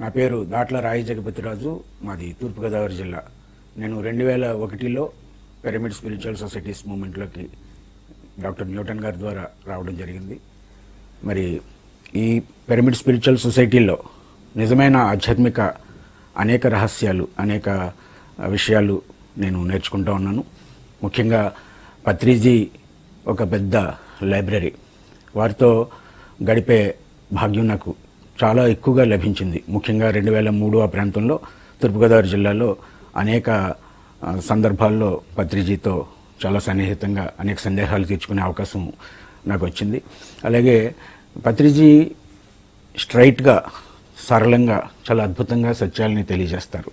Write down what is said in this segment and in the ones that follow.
నా పేరు దాట్ల రాయి జగపతిరాజు. మాది తూర్పుగోదావరి జిల్లా. నేను 2001లో పిరమిడ్ స్పిరిచువల్ సొసైటీస్ మూమెంట్లోకి డాక్టర్ న్యూటన్ గారి ద్వారా రావడం జరిగింది. మరి ఈ పిరమిడ్ స్పిరిచువల్ సొసైటీలో నిజమైన ఆధ్యాత్మిక అనేక రహస్యాలు, అనేక విషయాలు నేను నేర్చుకుంటూ ఉన్నాను. ముఖ్యంగా పత్రిజీ ఒక పెద్ద లైబ్రరీ. వారితో గడిపే భాగ్యం నాకు చాలా ఎక్కువగా లభించింది. ముఖ్యంగా 2003 ఆ ప్రాంతంలో తూర్పుగోదావరి జిల్లాలో అనేక సందర్భాల్లో పత్రిజీతో చాలా సన్నిహితంగా అనేక సందేహాలు తీర్చుకునే అవకాశం నాకు వచ్చింది. అలాగే పత్రిజీ స్ట్రైట్గా, సరళంగా, చాలా అద్భుతంగా సత్యాలని తెలియజేస్తారు.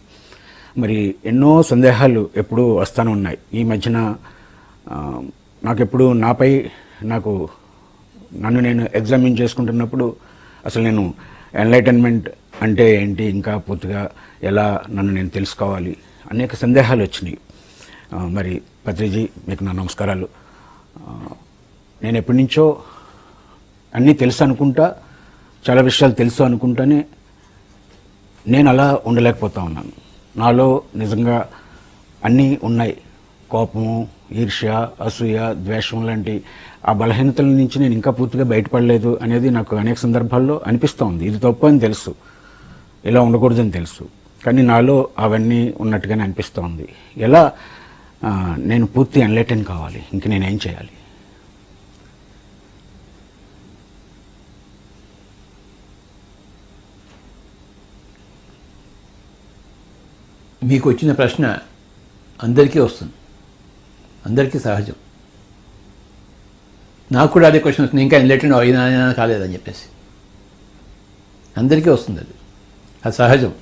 మరి ఎన్నో సందేహాలు ఎప్పుడూ వస్తూనే ఉన్నాయి. ఈ మధ్యన నాకెప్పుడు నన్ను నేను ఎగ్జామిన్ చేసుకుంటున్నప్పుడు అసలు నేను ఎన్లైటన్మెంట్ అంటే ఏంటి, ఇంకా పూర్తిగా ఎలా నన్ను నేను తెలుసుకోవాలి, అనేక సందేహాలు వచ్చినాయి. మరి పత్రిజీ, మీకు నా నమస్కారాలు. నేను ఎప్పటి నుంచో అన్నీ తెలుసు అనుకుంటా, చాలా విషయాలు తెలుసు అనుకుంటానే నేను అలా ఉండలేకపోతా ఉన్నాను. నాలో నిజంగా అన్నీ ఉన్నాయి. కోపము, ఈర్ష్య, అసూయ, ద్వేషం లాంటి ఆ బలహీనతల నుంచి నేను ఇంకా పూర్తిగా బయటపడలేదు అనేది నాకు అనేక సందర్భాల్లో అనిపిస్తూ ఉంది. ఇది తప్పు అని తెలుసు, ఇలా ఉండకూడదని తెలుసు, కానీ నాలో అవన్నీ ఉన్నట్టుగానే అనిపిస్తూ ఉంది. ఎలా నేను పూర్తి ఎన్లైటన్ కావాలి? ఇంక నేనేం చేయాలి? మీకు వచ్చిన ప్రశ్న అందరికీ వస్తుంది, అందరికీ సహజం. నాకు కూడా అదే క్వశ్చన్ వస్తుంది, ఇంకా ఎన్లైటెన్ అయినా కాలేదని చెప్పేసి. అందరికీ వస్తుంది, అది సహజం.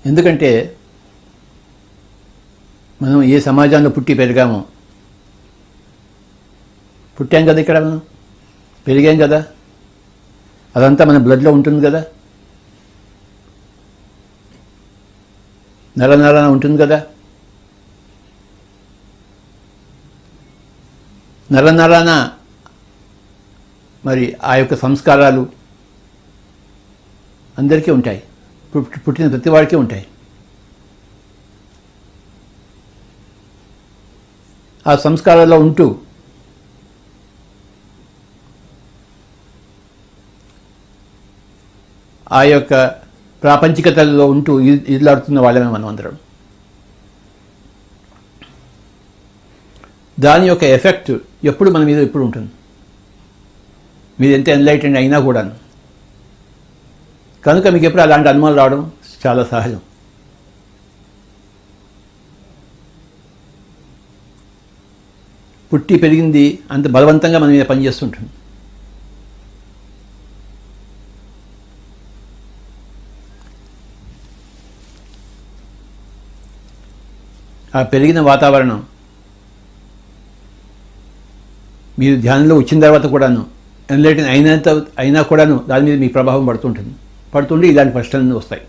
ఎందుకంటే మనం ఏ సమాజంలో పుట్టి పెరిగామో, పుట్టాం కదా, ఇక్కడ మనం పెరిగాం కదా, అదంతా మన బ్లడ్లో ఉంటుంది కదా, నరనరాన ఉంటుంది కదా. నరనరాన మరి ఆ యొక్క సంస్కారాలు అందరికీ ఉంటాయి, పుట్టిన ప్రతి వాడికి ఉంటాయి. ఆ సంస్కారాల్లో ఉంటూ ఆ యొక్క ప్రాపంచికతల్లో ఉంటూ ఇదిలాడుతున్న వాళ్ళమే మనం అందరం. దాని యొక్క ఎఫెక్ట్ ఎప్పుడు మన మీద ఎప్పుడు ఉంటుంది. మీరు ఎంత ఎన్లైటెండ్ అయినా కూడా. కనుక మీకు ఎప్పుడు అలాంటి అనుమానాలు రావడం చాలా సహజం. పుట్టి పెరిగింది అంత బలవంతంగా మన మీద పనిచేస్తుంటుంది. ఆ పెరిగిన వాతావరణం మీరు ధ్యానంలో వచ్చిన తర్వాత కూడాను, ఎన్లైటెన్ అయినా కూడాను దాని మీద మీ ప్రభావం పడుతుంటే ఇలాంటి ప్రశ్నలు వస్తాయి.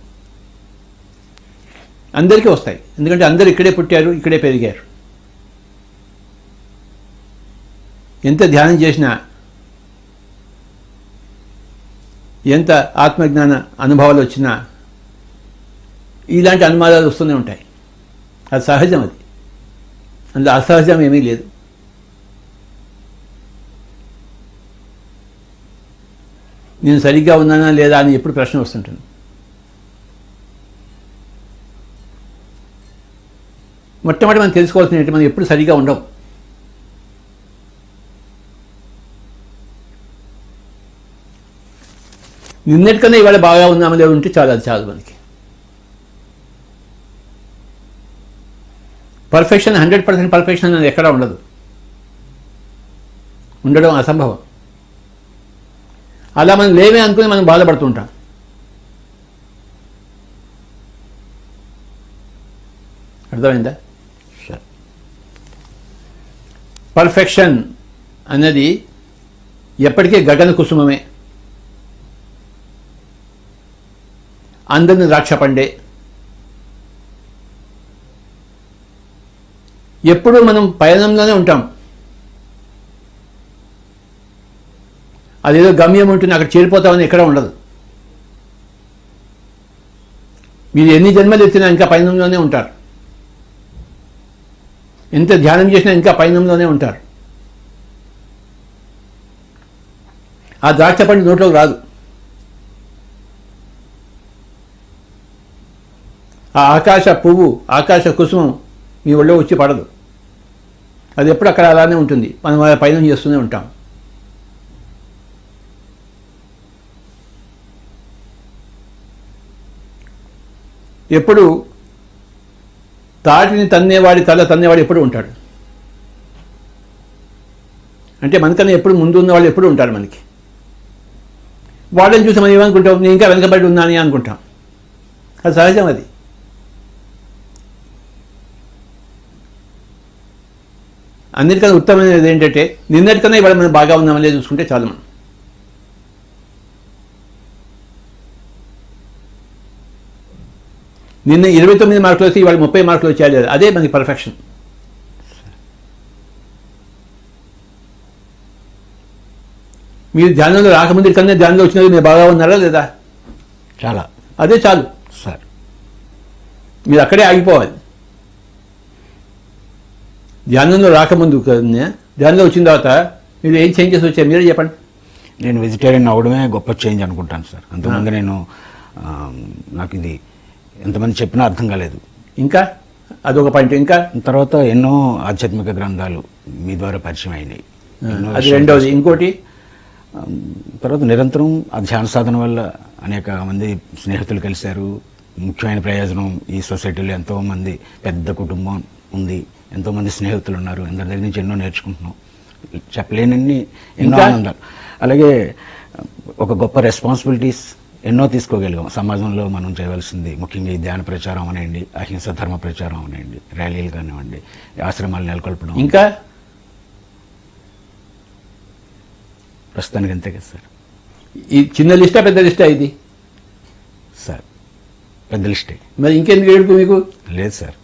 అందరికీ వస్తాయి, ఎందుకంటే అందరూ ఇక్కడే పుట్టారు, ఇక్కడే పెరిగారు. ఎంత ధ్యానం చేసినా, ఎంత ఆత్మజ్ఞాన అనుభవాలు వచ్చినా ఇలాంటి అనుమానాలు వస్తూనే ఉంటాయి. అది సహజం. అది అందులో అసహజం ఏమీ లేదు. నేను సరిగ్గా ఉన్నానా లేదా అని ఎప్పుడు ప్రశ్న వస్తుంటుంది. మొట్టమొదటి మనం తెలుసుకోవాల్సిన ఏంటి, మనం ఎప్పుడు సరిగ్గా ఉండవు. నిన్నటికన్నా ఇవాళ బాగా ఉన్నామో లేదో ఉంటే చాలు, అది చాలు మనకి. పర్ఫెక్షన్ 100% పర్ఫెక్షన్ అనేది ఎక్కడా ఉండదు, ఉండడం అసంభవం. అలా మనం లేమే అనుకుని మనం బాధపడుతుంటాం. అర్థమైందా? పర్ఫెక్షన్ అనేది ఎప్పటికీ గగన కుసుమమే, అందరిని ద్రాక్ష పండే. ఎప్పుడూ మనం పయనంలోనే ఉంటాం. అదేదో గమ్యం ఉంటుంది, అక్కడ చేరిపోతామని ఎక్కడ ఉండదు. మీరు ఎన్ని జన్మలు ఎత్తినా ఇంకా పైనంలోనే ఉంటారు. ఎంత ధ్యానం చేసినా ఇంకా పైనంలోనే ఉంటారు. ఆ ద్రాక్ష పండు నోట్లోకి రాదు. ఆ ఆకాశ పువ్వు, ఆకాశ కుసుమం మీ ఒళ్ళో వచ్చి పడదు. అది ఎప్పుడు అక్కడ అలానే ఉంటుంది. మనం ఆ పైన చేస్తూనే ఉంటాం. ఎప్పుడు తాటిని తన్నేవాడి తల తన్నేవాడు ఎప్పుడు ఉంటాడు. అంటే మనకన్నా ఎప్పుడు ముందు ఉన్న వాళ్ళు ఎప్పుడు ఉంటారు మనకి. వాళ్ళని చూసి మనం ఏమనుకుంటాం, నేను ఇంకా వెనకబడి ఉన్నాను అనుకుంటాం. అది సహజం. అది అన్నిటికన్నా ఉత్తమమైనది ఏంటంటే నిన్నటికన్నా ఇవాళ మనం బాగా ఉన్నామని చూసుకుంటే చాలు. మనం నిన్న 29 మార్కులు వచ్చి ఇవాళ 30 మార్కులు వచ్చాయి. అదే మనకి పర్ఫెక్షన్. మీరు ధ్యానంలో రాకముందు కన్నా ధ్యానంలో వచ్చినది మీరు బాగా ఉన్నారా లేదా? చాలా. అదే చాలు సార్. మీరు అక్కడే ఆగిపోవాలి. ధ్యానంలో రాకముందు కన్నా ధ్యానంలో వచ్చిన తర్వాత మీరు ఏం చేంజెస్ వచ్చాయి మీరే చెప్పండి. నేను వెజిటేరియన్ అవడమే గొప్ప చేంజ్ అనుకుంటాను సార్. అంతకుముందు నేను నాకు ఇది ఎంతమంది చెప్పినా అర్థం కాలేదు. ఇంకా అదొక పాయింట్. ఇంకా తర్వాత ఎన్నో ఆధ్యాత్మిక గ్రంథాలు మీ ద్వారా పరిచయం అయినాయి. అది రెండవది. ఇంకోటి తర్వాత నిరంతరం ఆ ధ్యాన సాధన వల్ల అనేక మంది స్నేహితులు కలిశారు. ముఖ్యమైన ప్రయోజనం, ఈ సొసైటీలో ఎంతోమంది పెద్ద కుటుంబం ఉంది, ఎంతోమంది స్నేహితులు ఉన్నారు, అందరి దగ్గర నుంచి ఎన్నో నేర్చుకుంటున్నాం. చెప్పలేనన్ని ఎన్నో ఆనందాలు. అలాగే ఒక గొప్ప రెస్పాన్సిబిలిటీస్ ఎన్నో తీసుకోగలిగాం. సమాజంలో మనం చేయవలసింది ముఖ్యంగా ఈ ధ్యాన ప్రచారం అనేయండి, అహింస ధర్మ ప్రచారం అనేయండి, ర్యాలీలు కానివ్వండి, ఆశ్రమాలు నెలకొల్పడం. ఇంకా ప్రస్తుతానికి అంతే కదా సార్. ఈ చిన్న లిస్టా పెద్ద లిస్టా ఇది? సార్ పెద్ద లిస్టే. మరి ఇంకెందుకు ఏడుపు మీకు? లేదు సార్.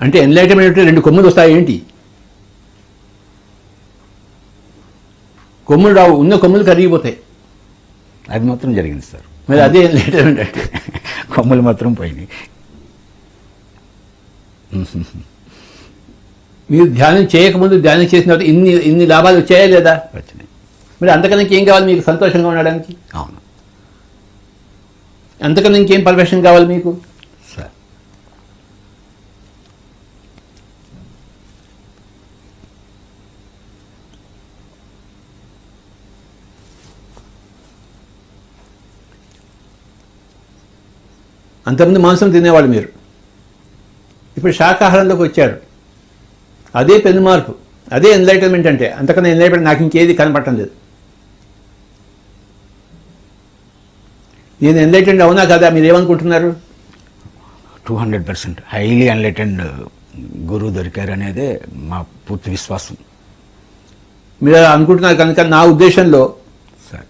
అంటే ఎన్లైట్మెంట్ 2 కొమ్ములు వస్తాయి ఏంటి? కొమ్ములు రావు, ఉన్న కొమ్ములు కరిగిపోతాయి. అది మాత్రం జరిగింది సార్. మరి అదే ఎన్లైట్మెంట్ అంటే. కొమ్ములు మాత్రం పోయినాయి. మీరు ధ్యానం చేయకముందు ధ్యానం చేసిన తర్వాత ఇన్ని లాభాలు వచ్చాయా లేదా? వచ్చినాయి. మరి అంతకన్నా ఇంకేం కావాలి మీకు సంతోషంగా ఉండడానికి? అవును అంతకన్నా ఇంకేం పర్ఫెక్షన్ కావాలి మీకు? సార్. అంతకుముందు మాంసం తినేవాళ్ళు మీరు, ఇప్పుడు శాకాహారంలోకి వచ్చారు. అదే పెను మార్పు, అదే ఎన్లైటన్మెంట్. అంటే అంతకన్నా ఎన్లైటన్మెంట్ నాకు ఇంకేది కనపడటం లేదు. నేను ఎన్లైటెండ్ అవునా కదా? మీరు ఏమనుకుంటున్నారు? 200% హైలీ ఎన్లైటెండ్ గురువు దొరికారు అనేదే మా పూర్తి విశ్వాసం. మీరు అలా అనుకుంటున్నారు కనుక నా ఉద్దేశంలో సార్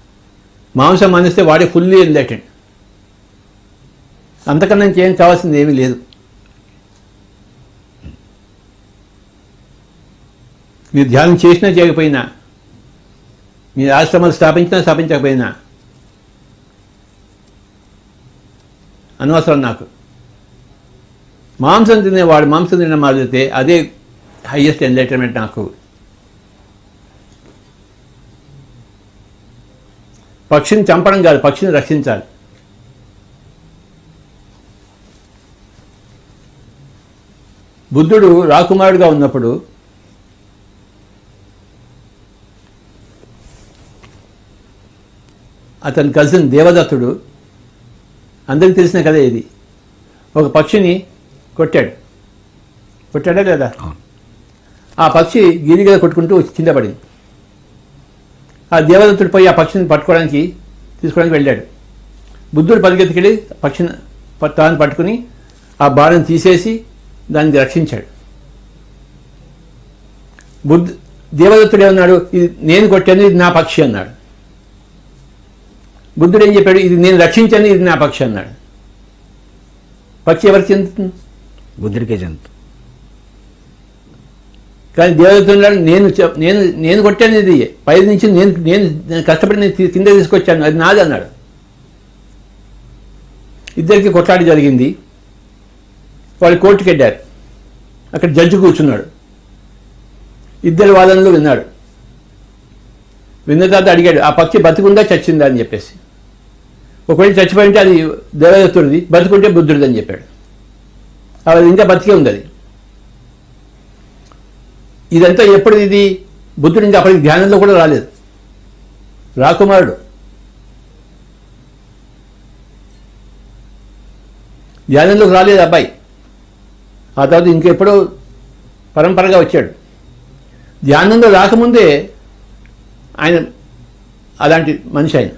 మాంసం మానేస్తే వాడే ఫుల్లీ ఎన్లైటెండ్. అంతకన్నా ఇంకేం కావాల్సింది ఏమీ లేదు. మీరు ధ్యానం చేసినా చేయకపోయినా, మీరు ఆశ్రమాలు స్థాపించినా స్థాపించకపోయినా అనవసరం నాకు. మాంసం తినేవాడు మాంసం తినడం మారితే అదే హైయెస్ట్ ఎంటర్టైన్మెంట్ నాకు. పక్షిని చంపడం కాదు, పక్షిని రక్షించాలి. బుద్ధుడు రాకుమారుడుగా ఉన్నప్పుడు అతని కజిన్ దేవదత్తుడు, అందరికీ తెలిసిన కదే ఇది, ఒక పక్షిని కొట్టాడా లేదా? ఆ పక్షి గిరిగిర కొట్టుకుంటూ వచ్చి కింద పడింది. ఆ దేవదత్తుడు పోయి ఆ పక్షిని తీసుకోవడానికి వెళ్ళాడు. బుద్ధుడు పరిగెత్తుకెళ్ళి పక్షిని తాను పట్టుకుని ఆ బాణం తీసేసి దాన్ని రక్షించాడు. దేవదత్తుడు ఏమన్నాడు? ఇది నేను కొట్టాను, ఇది నా పక్షి అన్నాడు. బుద్ధుడు ఏం చెప్పాడు? ఇది నేను రక్షించాను, ఇది నా పక్షి అన్నాడు. పక్షి ఎవరికి చెందుతుంది? బుద్ధుడికే చెందుతుంది. కానీ దేవదత్తుడు నేను కొట్టాను, ఇది పై నుంచి నేను కష్టపడి కింద తీసుకొచ్చాను, అది నాది అన్నాడు. ఇద్దరికి కొట్లాట జరిగింది. వాళ్ళు కోర్టుకు వెళ్ళారు. అక్కడ జడ్జి కూర్చున్నాడు. ఇద్దరి వాదనలు విన్నాడు. విన్న తర్వాత అడిగాడు, ఆ పక్షి బతికుందా చచ్చిందా అని చెప్పేసి. ఒకవేళ చచ్చిపోయింటే అది దేవదత్తుడిది, బతుకుంటే బుద్ధుడిది అని చెప్పాడు. అది ఇంకా బతికే ఉంది. అది ఇదంతా ఎప్పుడు ఇది బుద్ధుడు ఇంకా అప్పటికి ధ్యానంలో కూడా రాలేదు. రాకుమారుడు ధ్యానంలోకి రాలేదు అబ్బాయి. ఆ తర్వాత ఇంకెప్పుడో పరంపరగా వచ్చాడు. ధ్యానంలో రాకముందే ఆయన అలాంటి మనిషి. ఆయన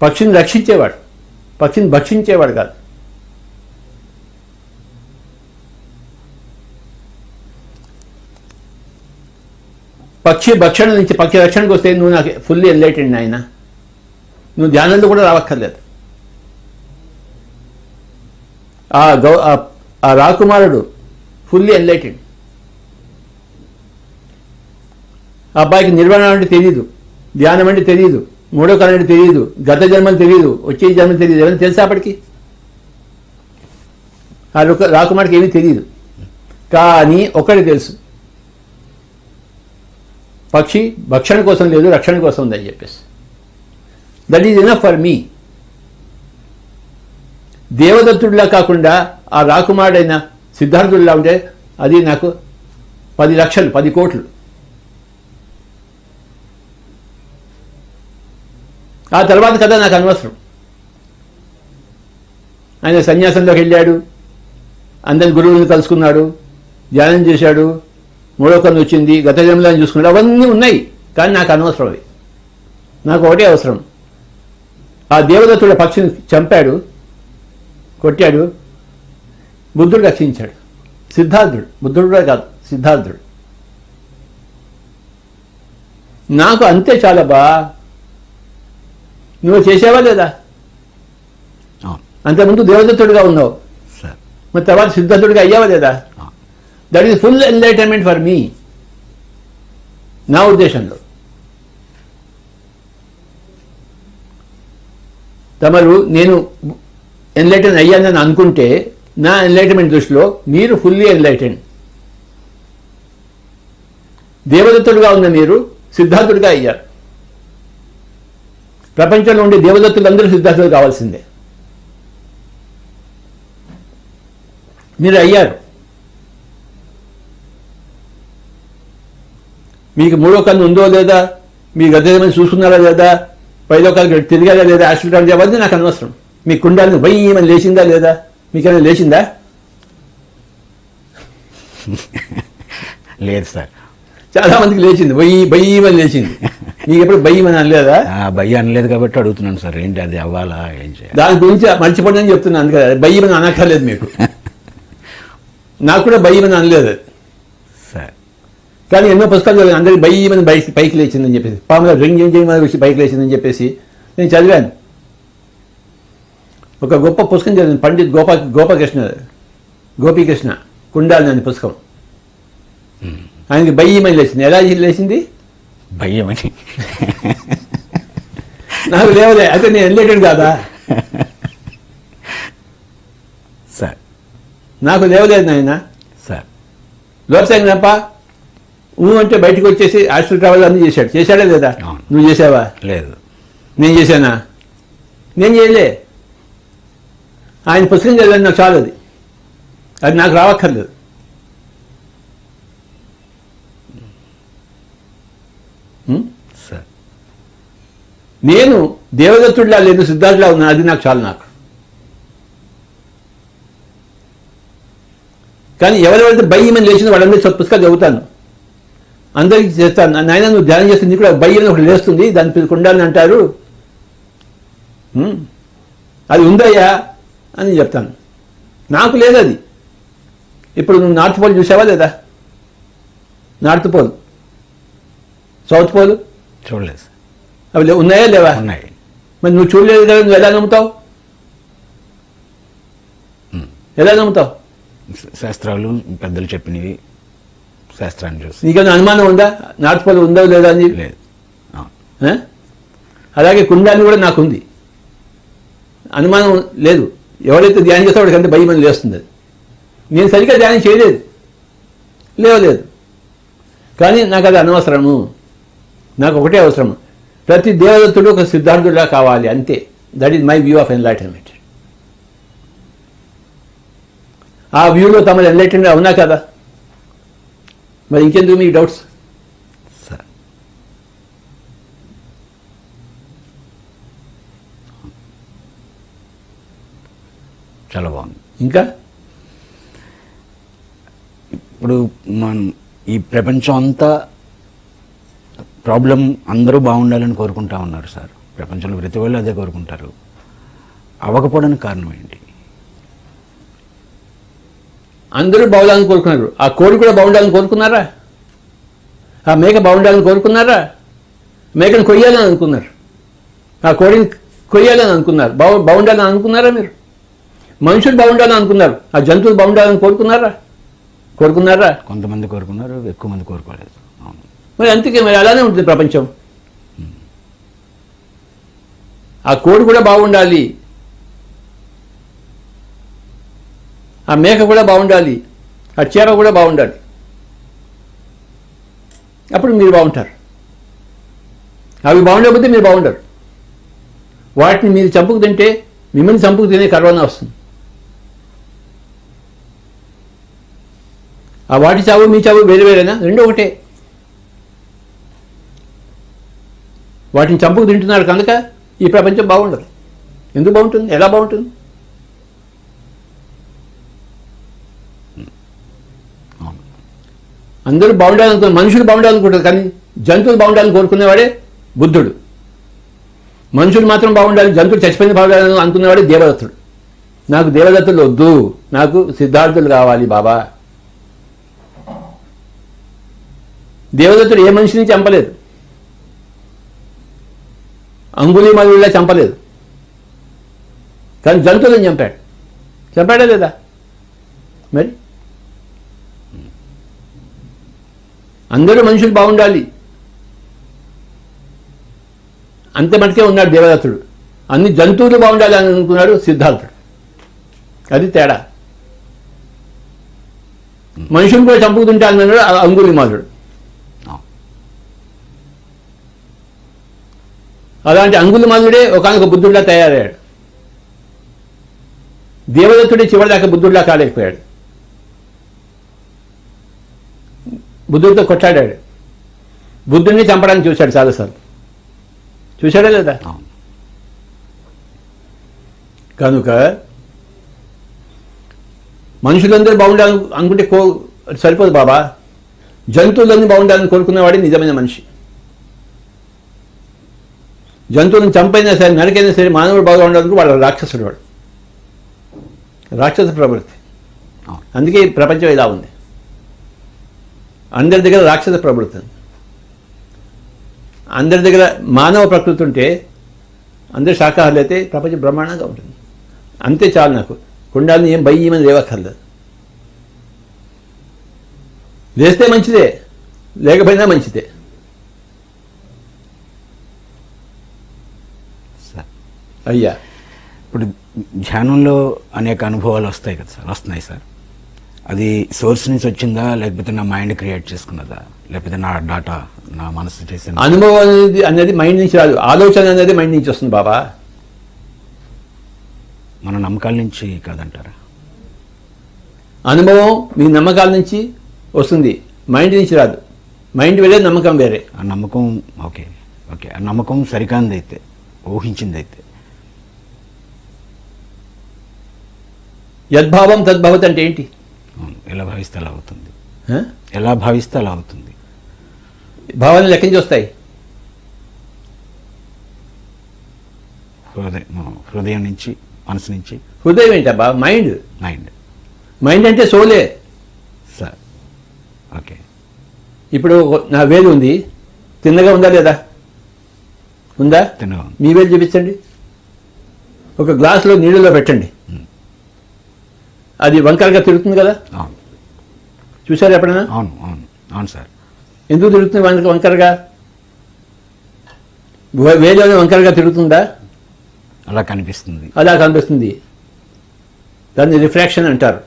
పక్షిని రక్షించేవాడు, పక్షిని భక్షించేవాడు కాదు. పక్షి భక్షణ నుంచి పక్షి రక్షణకు వస్తే నువ్వు నాకు ఫుల్లీ ఎన్లైటెడ్ ఆయన. నువ్వు ధ్యానంలో కూడా రావక్కర్లేదు. ఆ రాకుమారుడు ఫుల్లీ ఎన్లైటెడ్. ఆ అబ్బాయికి నిర్వాణం అంటే తెలియదు, ధ్యానం అంటే తెలియదు, మూడో కాలం అంటే తెలియదు, గత జన్మలు తెలియదు, వచ్చే జన్మలు తెలియదు. ఏమైనా తెలుసా అప్పటికి? ఆ రాకుమారుడికి ఏమీ తెలియదు. కానీ ఒక్కడికి తెలుసు, పక్షి భక్షణ కోసం లేదు, రక్షణ కోసం ఉందని చెప్పేసి. That is enough for me. దేవదత్తుడిలా కాకుండా ఆ రాకుమారుడైన సిద్ధార్థుడిలా ఉంటే అది నాకు 10 లక్షలు 10 కోట్లు. ఆ తర్వాత కదా నాకు అనవసరం. ఆయన సన్యాసంలోకి వెళ్ళాడు, అందరి గురువులను కలుసుకున్నాడు, ధ్యానం చేశాడు, మూడో కన్ను వచ్చింది, గత జన్మలను చూసుకున్నాడు. అవన్నీ ఉన్నాయి, కానీ నాకు అనవసరం. అవి నాకు ఒకటే అవసరం. ఆ దేవదత్తుడు పక్షిని చంపాడు, కొట్టాడు, బుద్ధుడు రక్షించాడు. సిద్ధార్థుడు, బుద్ధుడు కూడా కాదు, సిద్ధార్థుడు. నాకు అంతే చాలా బా. నువ్వు చేసావా లేదా? అంతకుముందు దేవదత్తుడిగా ఉన్నావు, మరి తర్వాత సిద్ధార్థుడిగా అయ్యావా లేదా? That is full enlightenment for me. నా ఉద్దేశంలో తమరు నేను ఎన్లైటన్ అయ్యానని అనుకుంటే నా ఎన్లైటన్మెంట్ దృష్టిలో మీరు ఫుల్లీ ఎన్లైటెన్. దేవదత్తుడుగా ఉన్న మీరు సిద్ధార్థుడిగా అయ్యారు. ప్రపంచంలో ఉండే దేవదత్తులందరూ సిద్ధార్థులు కావాల్సిందే. మీరు అయ్యారు. మీకు మూడో కన్ను ఉందో లేదా, మీ గద్దెమని చూసుకున్నారా లేదా, పైలో కన్ను తిరిగారా లేదా, ఆశ్రయం అవన్నీ నాకు అనవసరం. మీ కుండాలను భయమని లేచిందా లేదా? మీకేమైనా లేచిందా? లేదు సార్. చాలా మందికి లేచింది, భయమని లేచింది. మీకు ఎప్పుడు భయమని అనలేదా? భయం అనలేదు కాబట్టి అడుగుతున్నాను సార్. ఏంటి అది అవ్వాలా, ఏం చేయాలి? దాని గురించి మర్చిపోండి చెప్తున్నాను కదా. భయమని అనక్కర్లేదు మీకు. నాకు కూడా భయమని అనలేదు సార్. కానీ ఎన్నో పుస్తకాలు చదివాను, అందరికి భయమని పైకి లేచిందని చెప్పేసి, పాముగా రింగ్ వచ్చి పైకి లేచిందని చెప్పేసి నేను చదివాను. ఒక గొప్ప పుస్తకం చదివాను, పండిత్ గోపీకృష్ణ కుండాలి అనే పుస్తకం. ఆయనకి భయమని లేచింది. ఎలా లేచింది? భయమని. నాకు లేవలే, అయితే నేను ఎన్లైటెడ్ కాదా? సార్ నాకు లేవలేదు నాయన. సార్ లోపసాగి తప్ప అంటే బయటకు వచ్చేసి హాస్టల్ ట్రావెల్ అన్నీ చేశాడా లేదా? నువ్వు చేసావా? లేదు. నేను చేశానా? నేను చేయలే. ఆయన పుస్తకం చదివాను, నాకు చాలు. అది నాకు రావక్కర్లేదు. సార్ నేను దేవదత్తుడిలా లేదు, సిద్ధార్థులా ఉన్నా, అది నాకు చాలు. నాకు కానీ ఎవరెవరైతే భయమని లేచిన వాళ్ళందరూ పుస్తకాలు చదువుతాను, అందరికీ చేస్తాను. నాయన నువ్వు ధ్యానం చేస్తే నీకు కూడా భయం ఒకటి లేస్తుంది, దాని పేరు కుండాలని అంటారు, అది ఉందయ్యా అని చెప్తాను. నాకు లేదు అది. ఇప్పుడు నువ్వు నార్త్ పోల్ చూసావా లేదా? నార్త్ పోల్, సౌత్ పోల్ చూడలేదు. అవి ఉన్నాయా లేవా? ఉన్నాయి. మరి నువ్వు చూడలేదు కదా, నువ్వు ఎలా నమ్ముతావు? ఎలా నమ్ముతావు? శాస్త్రాలు పెద్దలు చెప్పినవి శాస్త్రాన్ని చూసి నీకేమైనా అనుమానం ఉందా నార్త్ పోల్ ఉందో లేదా అని? లేదు. అవును. ఆ? అలాగే కుండాన్ని కూడా నాకుంది, అనుమానం లేదు. ఎవరైతే ధ్యానం చేస్తే వాడికి అంతే భయం అని లేస్తుంది. అది నేను సరిగ్గా ధ్యానం చేయలేదు, లేవలేదు. కానీ నాకు అది అనవసరము. నాకు ఒకటే అవసరము, ప్రతి దేవదత్తుడు ఒక సిద్ధార్థుడిలా కావాలి, అంతే. That is my view of enlightenment. ఆ వ్యూలో తమరు ఎన్లైటన్మెంట్ అవునా కదా? మరి ఇంకెందుకు మీకు డౌట్స్? సార్ చాలా బాగుంది. ఇంకా ఇప్పుడు మనం ఈ ప్రపంచం అంతా ప్రాబ్లం అందరూ బాగుండాలని కోరుకుంటా ఉన్నారు సార్. ప్రపంచంలో ప్రతి వాళ్ళు అదే కోరుకుంటారు. అవ్వకపోవడానికి కారణం ఏంటి? అందరూ బాగుండాలని కోరుకున్నారు. ఆ కోడి కూడా బాగుండాలని కోరుకున్నారా? ఆ మేక బాగుండాలని కోరుకున్నారా? మేకను కొయ్యాలని అనుకున్నారు, ఆ కోడిని కొయ్యాలని అనుకున్నారు. బాగుండాలని అనుకున్నారా మీరు? మనుషులు బాగుండాలని అనుకున్నారు, ఆ జంతువులు బాగుండాలని కోరుకున్నారా? కొంతమంది కోరుకున్నారు, ఎక్కువ మంది కోరుకోలేదు. అవును. మరి అందుకే మరి అలానే ఉంటుంది ప్రపంచం. ఆ కోడి కూడా బాగుండాలి, ఆ మేక కూడా బాగుండాలి, ఆ చీర కూడా బాగుండాలి. అప్పుడు మీరు బాగుంటారు. అవి బాగుండకపోతే మీరు బాగుండరు. వాటిని మీరు చంపుకు తింటే మిమ్మల్ని చంపుకు తినే కరోనా వస్తుంది. ఆ వాటి చావు మీ చావు వేరు వేరేనా? రెండు ఒకటే. వాటిని చంపుకు తింటున్నారు కనుక ఈ ప్రపంచం బాగుండదు. ఎందుకు బాగుంటుంది? ఎలా బాగుంటుంది? అందరూ బాగుండాలనుకున్నారు, మనుషులు బాగుండాలనుకుంటారు, కానీ జంతువులు బాగుండాలని కోరుకునేవాడే బుద్ధుడు. మనుషులు మాత్రం బాగుండాలి, జంతువులు చచ్చిపోయిన బాగుండాలని అనుకునేవాడే దేవదత్తుడు. నాకు దేవదత్తులు వద్దు, నాకు సిద్ధార్థులు కావాలి బాబా. దేవదత్తుడు ఏ మనిషిని చంపలేదు, అంగుళీమాలులా చంపలేదు, కానీ జంతువులను చంపాడు. చంపాడా లేదా? మరి అందరూ మనుషులు బాగుండాలి అంతే మటుకే ఉన్నాడు దేవదత్తుడు. అన్ని జంతువులు బాగుండాలి అని అనుకున్నాడు సిద్ధార్థుడు. అది తేడా. మనుషులు కూడా చంపుకుంటుంటే అన్నాడు అంగుళీమాలుడు. అలాంటి అంగుళీమాలుడే ఒకనొక బుద్ధుడిలా తయారయ్యాడు. దేవదత్తుడే చివరిదాకా బుద్ధుడిలా కాలేకపోయాడు. బుద్ధుడితో కొట్లాడాడు, బుద్ధుడిని చంపడానికి చూశాడు చాలాసార్లు. చూశాడా లేదా? కనుక మనుషులందరూ బాగుండాలని అనుకుంటే సరిపోదు బాబా. జంతువులన్నీ బాగుండాలని కోరుకునేవాడే నిజమైన మనిషి. జంతువులను చంపైనా సరే, నరికైనా సరే, మానవుడు బాగా ఉండాలని వాడు రాక్షసుడు. వాడు రాక్షస ప్రవృత్తి. అందుకే ఈ ప్రపంచం ఇలా ఉంది. అందరి దగ్గర రాక్షస ప్రవృత్తి, అందరి దగ్గర మానవ ప్రకృతి ఉంటే, అందరు శాకాహారులు అయితే ప్రపంచం బ్రహ్మాండంగా ఉంటుంది. అంతే చాలు. నాకు కుండాలని ఏం భయ్యమని లేవక్కర్లేదు. లేస్తే మంచిదే, లేకపోయినా మంచిదే. అయ్యా, ఇప్పుడు ధ్యానంలో అనేక అనుభవాలు వస్తాయి కదా సార్, వస్తున్నాయి సార్. అది సోర్స్ నుంచి వచ్చిందా, లేకపోతే నా మైండ్ క్రియేట్ చేసుకున్నదా, లేకపోతే నా డాటా, నా మనసు చేసిన అనుభవం అనేది మైండ్ నుంచి రాదు. ఆలోచన అనేది మైండ్ నుంచి వస్తుంది బాబా. మన నమ్మకాల నుంచి కాదంటారా? అనుభవం మీ నమ్మకాల నుంచి వస్తుంది, మైండ్ నుంచి రాదు. మైండ్ వేరే, నమ్మకం వేరే. ఆ నమ్మకం ఓకే ఓకే ఆ నమ్మకం సరికాందైతే, ఊహించిందైతే. యద్భావం తద్భవత్ అంటే ఏంటి? ఎలా భావిస్తే అలా అవుతుంది. ఆ? ఎలా భావిస్తే అలా అవుతుంది. భావాలు ఎక్కడి నుంచి వస్తాయి? హృదయం నుంచి, మనసు నుంచి. హృదయం ఏంటబ్బా? మైండ్. మైండ్. మైండ్ అంటే సోలే సార్. ఓకే. ఇప్పుడు నా వేలు ఉంది, తిన్నగా ఉందా లేదా? ఉందా? తిన్నగా. మీ వేలు చూపించండి. ఒక గ్లాసులో నీళ్ళలో పెట్టండి. అది వంకరగా తిరుగుతుంది కదా, అవును చూసారు ఎప్పుడైనా? అవును అవును అవును సార్. ఎందుకు తిరుగుతుంది వంకరగా? వేలోనే వంకరగా తిరుగుతుందా? అలా కనిపిస్తుంది. అలా కనిపిస్తుంది. దాన్ని రిఫ్రాక్షన్ అంటారు.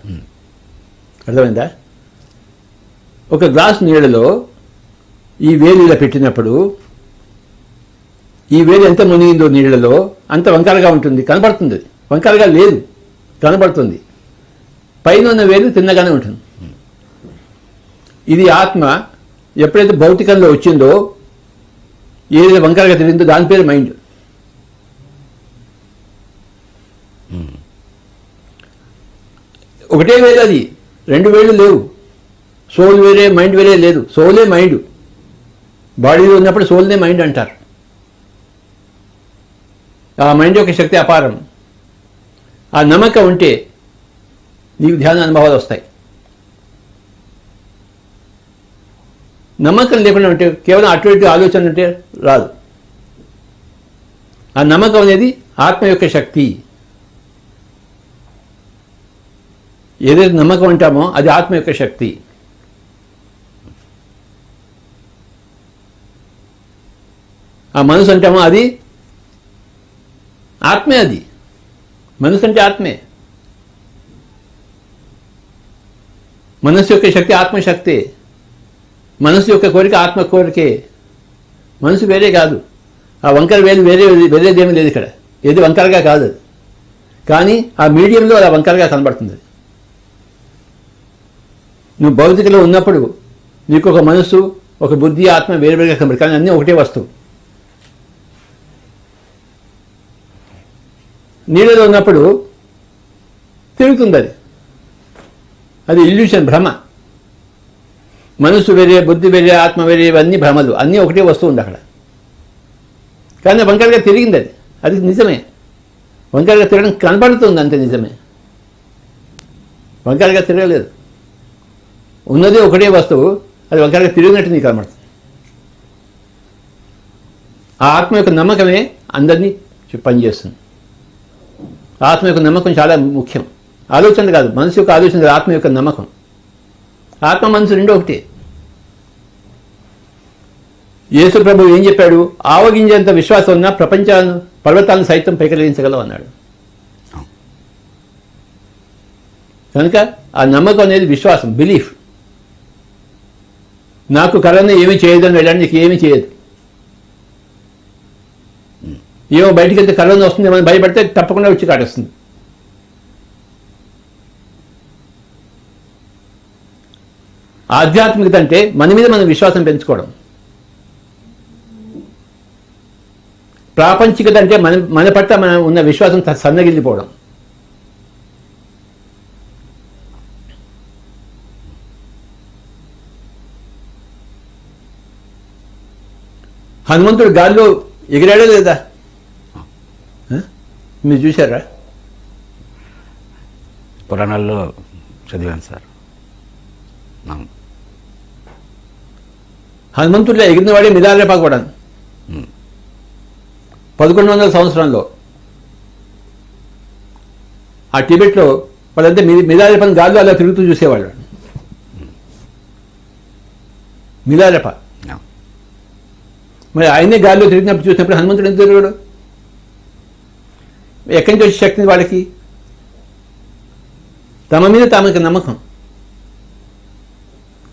అర్థమైందా? ఒక గ్లాస్ నీళ్ళలో ఈ వేలు ఇలా పెట్టినప్పుడు ఈ వేలు ఎంత మునిగిందో నీళ్ళలో అంత వంకరగా ఉంటుంది, కనబడుతుంది. వంకరగా లేదు, కనబడుతుంది. పైన ఉన్న వేలు తిన్నగానే ఉంటుంది. ఇది ఆత్మ ఎప్పుడైతే భౌతికంలో వచ్చిందో ఏదైతే వంకరగా తిరిగిందో దాని పేరు మైండ్. ఒకటే వేలు, అది 2 వేళ్ళు లేవు. సోల్ వేరే మైండ్ వేరే లేదు. సోలే మైండ్. బాడీలో ఉన్నప్పుడు సోల్నే మైండ్ అంటారు. ఆ మైండ్ యొక్క శక్తి అపారం. ఆ నమ్మకం ఉంటే నీకు ధ్యాన అనుభవాలు వస్తాయి. నమ్మకం లేకుండా ఉంటే కేవలం అటు ఇటు ఆలోచన ఉంటే రాదు. ఆ నమ్మకం అనేది ఆత్మ యొక్క శక్తి. ఏదైతే నమ్మకం అంటామో అది ఆత్మ యొక్క శక్తి. ఆ మనసు అంటామో అది ఆత్మే. అది మనసు అంటే ఆత్మే. మనసు యొక్క శక్తి ఆత్మశక్తే. మనసు యొక్క కోరిక ఆత్మ కోరికే. మనసు వేరే కాదు. ఆ వంకర వేలు వేరేదేమీ లేదు ఇక్కడ. ఏది వంకరగా కాదు అది. కానీ ఆ మీడియంలో అలా వంకరగా కనబడుతుంది. నువ్వు భౌతికలో ఉన్నప్పుడు నీకు ఒక మనసు, ఒక బుద్ధి, ఆత్మ వేరువేరుగా కనబడుతుంది. కానీ అన్నీ ఒకటే వస్తువు. నీళ్ళలో ఉన్నప్పుడు తిరుగుతుంది అది. అది ఇల్యూషన్, భ్రమ. మనసు వేరే, బుద్ధి వేరే, ఆత్మ వేరే, ఇవన్నీ భ్రమలు. అన్నీ ఒకటే వస్తువు ఉంది అక్కడ. కానీ వంకరగా తిరిగింది అది. అది నిజమే. వంకరగా తిరగడం కనబడుతుంది, అంతే నిజమే. వంకరగా తిరగలేదు. ఉన్నది ఒకటే వస్తువు, అది వంకరగా తిరిగినట్టు నీకు కనబడుతుంది. ఆ ఆత్మ యొక్క నమ్మకమే అందరినీ పనిచేస్తుంది. ఆత్మ యొక్క నమ్మకం చాలా ముఖ్యం. ఆలోచన కాదు, మనసు యొక్క ఆలోచన కాదు, ఆత్మ యొక్క నమ్మకం. ఆత్మ మనసు రెండో ఒకటే. యేసు ప్రభు ఏం చెప్పాడు? ఆవగించేంత విశ్వాసం ఉన్నా ప్రపంచాలను, పర్వతాలను సైతం పైకలించగలవు అన్నాడు. కనుక ఆ నమ్మకం అనేది విశ్వాసం, బిలీఫ్. నాకు కరోనా ఏమీ చేయదని వెళ్ళాడు, నీకు ఏమీ చేయదు. ఏమో బయటికి వెళ్తే కరోనా వస్తుంది ఏమని భయపడితే తప్పకుండా వచ్చి కాటేస్తుంది. ఆధ్యాత్మికత అంటే మన మీద మన విశ్వాసం పెంచుకోవడం. ప్రాపంచికత అంటే మన పట్ల మన ఉన్న విశ్వాసం సన్నగిల్లిపోవడం. హనుమంతుడు గాల్లో ఎగిరాడే లేదా? మీరు చూశారా? పురాణాల్లో చదివాను సార్. హనుమంతుడిలో ఎగిరిన వాడే మిదారేపా కూడా. 1100 సంవత్సరంలో ఆ టిబెట్లో వాళ్ళంతా మిదారేపని గాల్లో అలా తిరుగుతూ చూసేవాళ్ళు. మిదారేప మరి ఆయనే గాల్లో తిరిగినప్పుడు చూసినప్పుడు హనుమంతుడు ఎంత తిరిగాడు? ఎక్కడి నుంచి వచ్చే శక్తి వాళ్ళకి? తమ మీద తమకి నమ్మకం.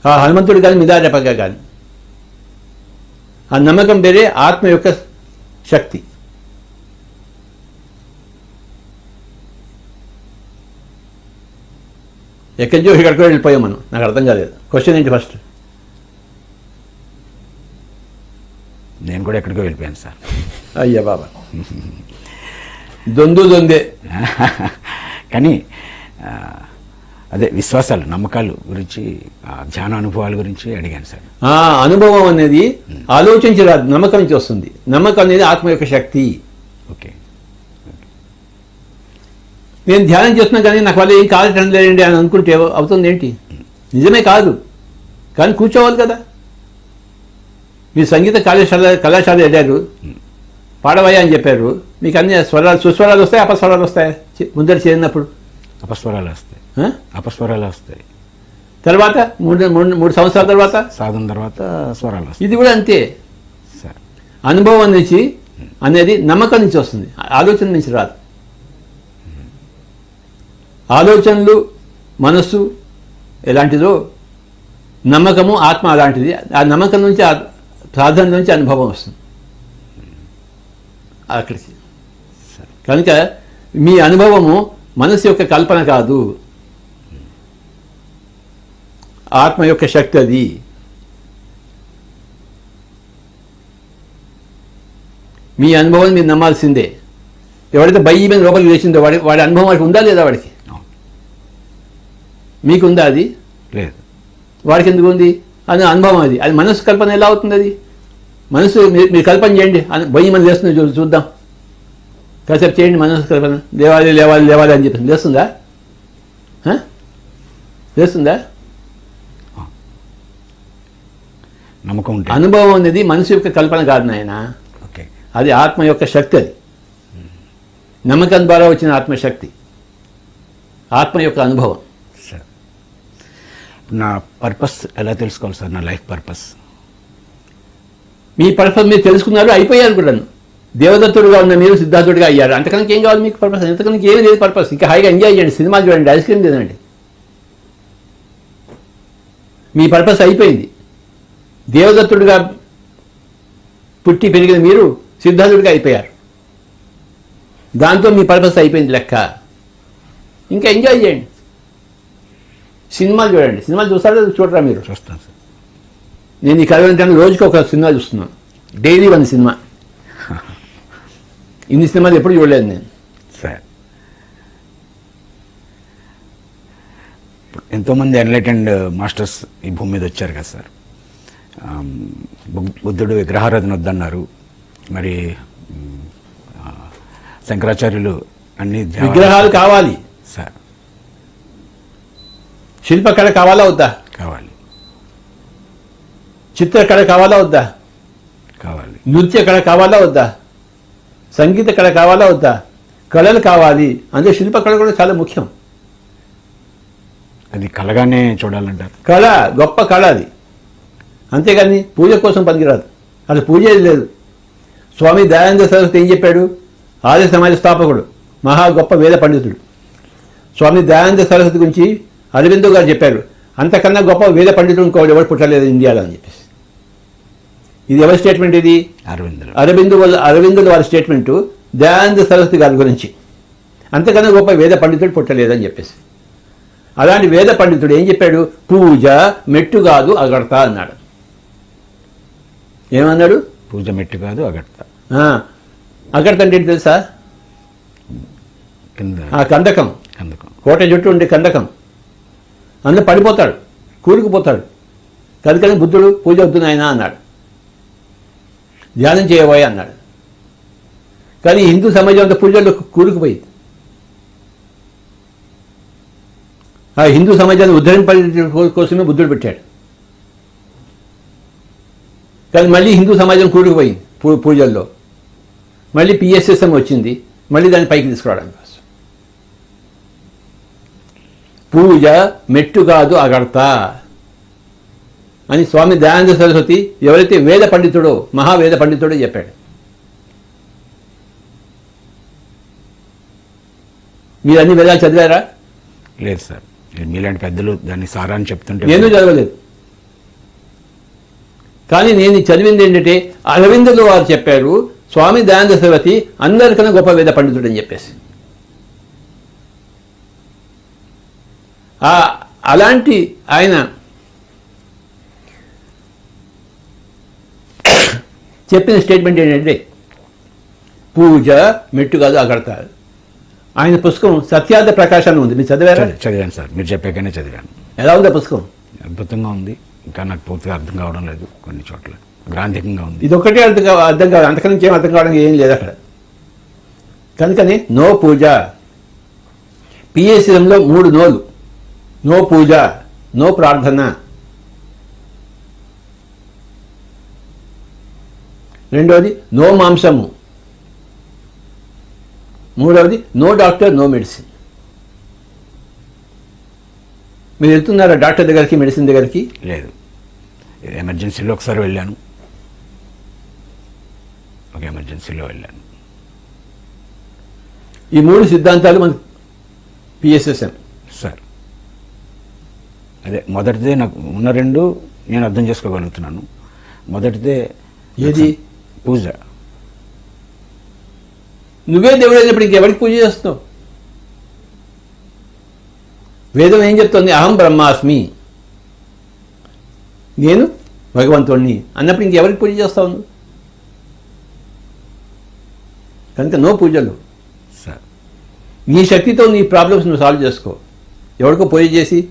ఆ హనుమంతుడు కానీ మిదారేపగా కానీ ఆ నమ్మకం వేరే, ఆత్మ యొక్క శక్తి. ఎక్కడి నుంచి ఇక్కడికి వెళ్ళిపోయాం మనం. నాకు అర్థం కాలేదు. క్వశ్చన్ ఏంటి ఫస్ట్? నేను కూడా ఎక్కడికో వెళ్ళిపోయాను సార్. అయ్యా బాబా, దొందే. కానీ అదే విశ్వాసాలు, నమ్మకాలు గురించి, ధ్యాన అనుభవాల గురించి అడిగాను సార్. ఆ అనుభవం అనేది ఆలోచించి రాదు, నమ్మకం నుంచి వస్తుంది. నమ్మకం అనేది ఆత్మ యొక్క శక్తి. ఓకే. నేను ధ్యానం చేస్తున్నా కానీ నాకు వాళ్ళు ఏం కాదు లేదండి అని అనుకుంటే అవుతుంది ఏంటి? నిజమే కాదు, కానీ కూర్చోవాలి కదా. మీరు సంగీత కళాశాల వెళ్ళారు, పాడవయ్యా అని చెప్పారు. మీకు అన్ని స్వరాలు, సుస్వరాలు వస్తాయి, అపస్వరాలు వస్తాయి ముందర చేరినప్పుడు? అపస్వరాలు వస్తాయి. ఆ? అపస్వరాలు వస్తాయి. తర్వాత మూడు సంవత్సరాల తర్వాత సాధన తర్వాత స్వరాలు వస్తాయి. ఇది కూడా అంతే. సార్ అనుభవం నుంచి అనేది నమ్మకం నుంచి వస్తుంది, ఆలోచన నుంచి రాదు. ఆలోచనలు మనస్సు ఎలాంటిదో నమ్మకము ఆత్మ అలాంటిది. ఆ నమ్మకం నుంచి సాధన నుంచి అనుభవం వస్తుంది అక్కడికి. కనుక మీ అనుభవము మనసు యొక్క కల్పన కాదు, ఆత్మ యొక్క శక్తి అది. మీ అనుభవం మీరు నమ్మాల్సిందే. ఎవరైతే బయ్యి మీద లోపలికి వేసిందో వాడి అనుభవం వాడికి ఉందా లేదా? వాడికి మీకుందా? అది లేదు. వాడికి ఎందుకు ఉంది? అది అనుభవం. అది మనసు కల్పన ఎలా అవుతుంది? అది మనసు మీరు కల్పన చేయండి. బయ్యి మీద వేస్తుంది చూద్దాం. కాసేపు చేయండి మనసు కల్పన. లేవాలి లేవాలి లేవాలి అని చెప్పి లేస్తుందా? లేస్తుందా? నమ్మకం ఉంటే. అనుభవం అనేది మనసు యొక్క కల్పన కాదు నాయన, ఓకే, అది ఆత్మ యొక్క శక్తి. అది నమ్మకం ద్వారా వచ్చిన ఆత్మశక్తి, ఆత్మ యొక్క అనుభవం. సార్ నా పర్పస్ ఎలా తెలుసుకోవాలి సార్? నా లైఫ్ పర్పస్. మీ పర్పస్ మీరు తెలుసుకున్నారు, అయిపోయారు కూడా. దేవదత్తుడుగా ఉన్న మీరు సిద్ధార్థుడిగా అయ్యారు. అంతకన్నా ఏం కావాలి మీకు పర్పస్? అంతకన్నా ఏమీ లేదు పర్పస్. ఇంకా హాయిగా ఎంజాయ్ చేయండి, సినిమాలు చూడండి, ఐస్ క్రీమ్ తినండి. మీ పర్పస్ అయిపోయింది. దేవదత్తుడిగా పుట్టి పెరిగిన మీరు సిద్ధార్థుడిగా అయిపోయారు. దాంతో మీ పర్పస్ అయిపోయింది లెక్క. ఇంకా ఎంజాయ్ చేయండి, సినిమాలు చూడండి. సినిమాలు చూస్తారా చూడరా మీరు? చూస్తాను సార్. నేను ఈ కలవడానికి రోజుకి ఒక సినిమా చూస్తున్నాను, డైలీ 1 సినిమా. ఇన్ని సినిమాలు ఎప్పుడు చూడలేదు నేను. సార్ ఎంతోమంది ఎన్లైటెండ్ మాస్టర్స్ ఈ భూమి మీద వచ్చారు కదా సార్. బుద్ధుడు విగ్రహారాధన వద్దన్నారు, మరి శంకరాచార్యులు అన్ని విగ్రహాలు కావాలి సార్. శిల్పకళ కావాలా వద్దా? కావాలి. చిత్రకళ కావాలా వద్దా? కావాలి. నృత్య కళ కావాలా వద్దా? సంగీత కళ కావాలా వద్దా? కళలు కావాలి. అందుకే శిల్పకళ కూడా చాలా ముఖ్యం. అది కళగానే చూడాలంటారు. కళ గొప్ప కళ అది, అంతేగాని పూజ కోసం పనికిరాదు. అది పూజ లేదు. స్వామి దయానంద సరస్వతి ఏం చెప్పాడు? ఆర్య సమాజ స్థాపకుడు, మహా గొప్ప వేద పండితుడు. స్వామి దయానంద సరస్వతి గురించి అరవిందో గారు చెప్పారు, అంతకన్నా గొప్ప వేద పండితుడు ఇంకోటి ఎవరు పుట్టలేదు ఇండియాలో అని చెప్పేసి. ఇది ఎవరి స్టేట్మెంట్? ఇది అరవిందుల వారి స్టేట్మెంటు దయానంద సరస్వతి గారి గురించి. అంతకన్నా గొప్ప వేద పండితుడు పుట్టలేదని చెప్పేసి. అలాంటి వేద పండితుడు ఏం చెప్పాడు? పూజ మెట్టు కాదు అగడతా అన్నాడు. ఏమన్నాడు? పూజ మెట్టు కాదు అగడతా. అగడత అంటే ఏంటి తెలుసా? కింద కందకం, కోట చుట్టూ ఉండే కందకం. అందులో పడిపోతాడు, కూరుకుపోతాడు. కనుకని బుద్ధుడు పూజ వద్దు నాయనా అన్నాడు, ధ్యానం చేయబోయే అన్నాడు. కానీ హిందూ సమాజం అంతా పూజల్లో కూరుకుపోయింది. ఆ హిందూ సమాజాన్ని ఉద్ధరింప కోసమే బుద్ధుడు పెట్టాడు. కానీ మళ్ళీ హిందూ సమాజం కూరుకుపోయింది పూజల్లో. మళ్ళీ పిఎస్ఎస్ఎం వచ్చింది, మళ్ళీ దాన్ని పైకి తీసుకురావడానికి కోసం. పూజ మెట్టు కాదు అగడతా అని స్వామి దయానంద సరస్వతి ఎవరైతే వేద పండితుడో, మహావేద పండితుడో చెప్పాడు. మీరు అన్ని వేదాలు చదివారా? లేదు సార్. మీలాంటి పెద్దలు దాన్ని సారాన్ని చెప్తుంటే నేను చదవలేదు. కానీ నేను చదివింది ఏంటంటే అరవిందులు వారు చెప్పారు, స్వామి దయానంద సరస్వతి అందరికన్నా గొప్ప వేద పండితుడు అని చెప్పేసి. అలాంటి ఆయన చెప్పిన స్టేట్మెంట్ ఏంటంటే పూజ మెట్టు కాదు అగడతారు. ఆయన పుస్తకం సత్యార్థ ప్రకాశాన్ని ఉంది, మీరు చదివారా? చదివాను సార్, మీరు చెప్పాకనే చదివాను. ఎలా ఉంది ఆ పుస్తకం? అద్భుతంగా ఉంది. ఇంకా నాకు పూర్తిగా అర్థం కావడం లేదు, కొన్ని చోట్ల గ్రాంధికంగా ఉంది. ఇది ఒక్కటే అర్థం కాదు, అంతకన్నా ఏం అర్థం కావడం ఏం లేదు అక్కడ. కనుకని నో పూజ. పిఎస్ఎంలో 3 నోలు: నో పూజ, నో ప్రార్థన, రెండవది నో మాంసము, మూడవది నో డాక్టర్ నో మెడిసిన్. మీరు వెళ్తున్నారా డాక్టర్ దగ్గరికి, మెడిసిన్ దగ్గరికి? లేదు, ఎమర్జెన్సీలో ఒకసారి వెళ్ళాను, ఒక ఎమర్జెన్సీలో వెళ్ళాను. ఈ 3 సిద్ధాంతాలు మన పిఎస్ఎస్ఎం. సార్ అదే మొదటిదే నాకు ఉన్న 2 నేను అర్థం చేసుకోగలుగుతున్నాను. మొదటిదే ఏది? పూజ. నువ్వే దేవుడు అయినప్పుడు ఇంకెవరికి పూజ చేస్తున్నావు? వేదం ఏం చెప్తుంది? అహం బ్రహ్మాస్మి, నేను భగవంతుణ్ణి అన్నప్పుడు ఇంకెవరికి పూజ చేస్తావు నువ్వు? కనుక నో పూజలు. సార్ నీ శక్తితో నీ ప్రాబ్లమ్స్ నువ్వు సాల్వ్ చేసుకో. ఎవరికో పూజ చేసి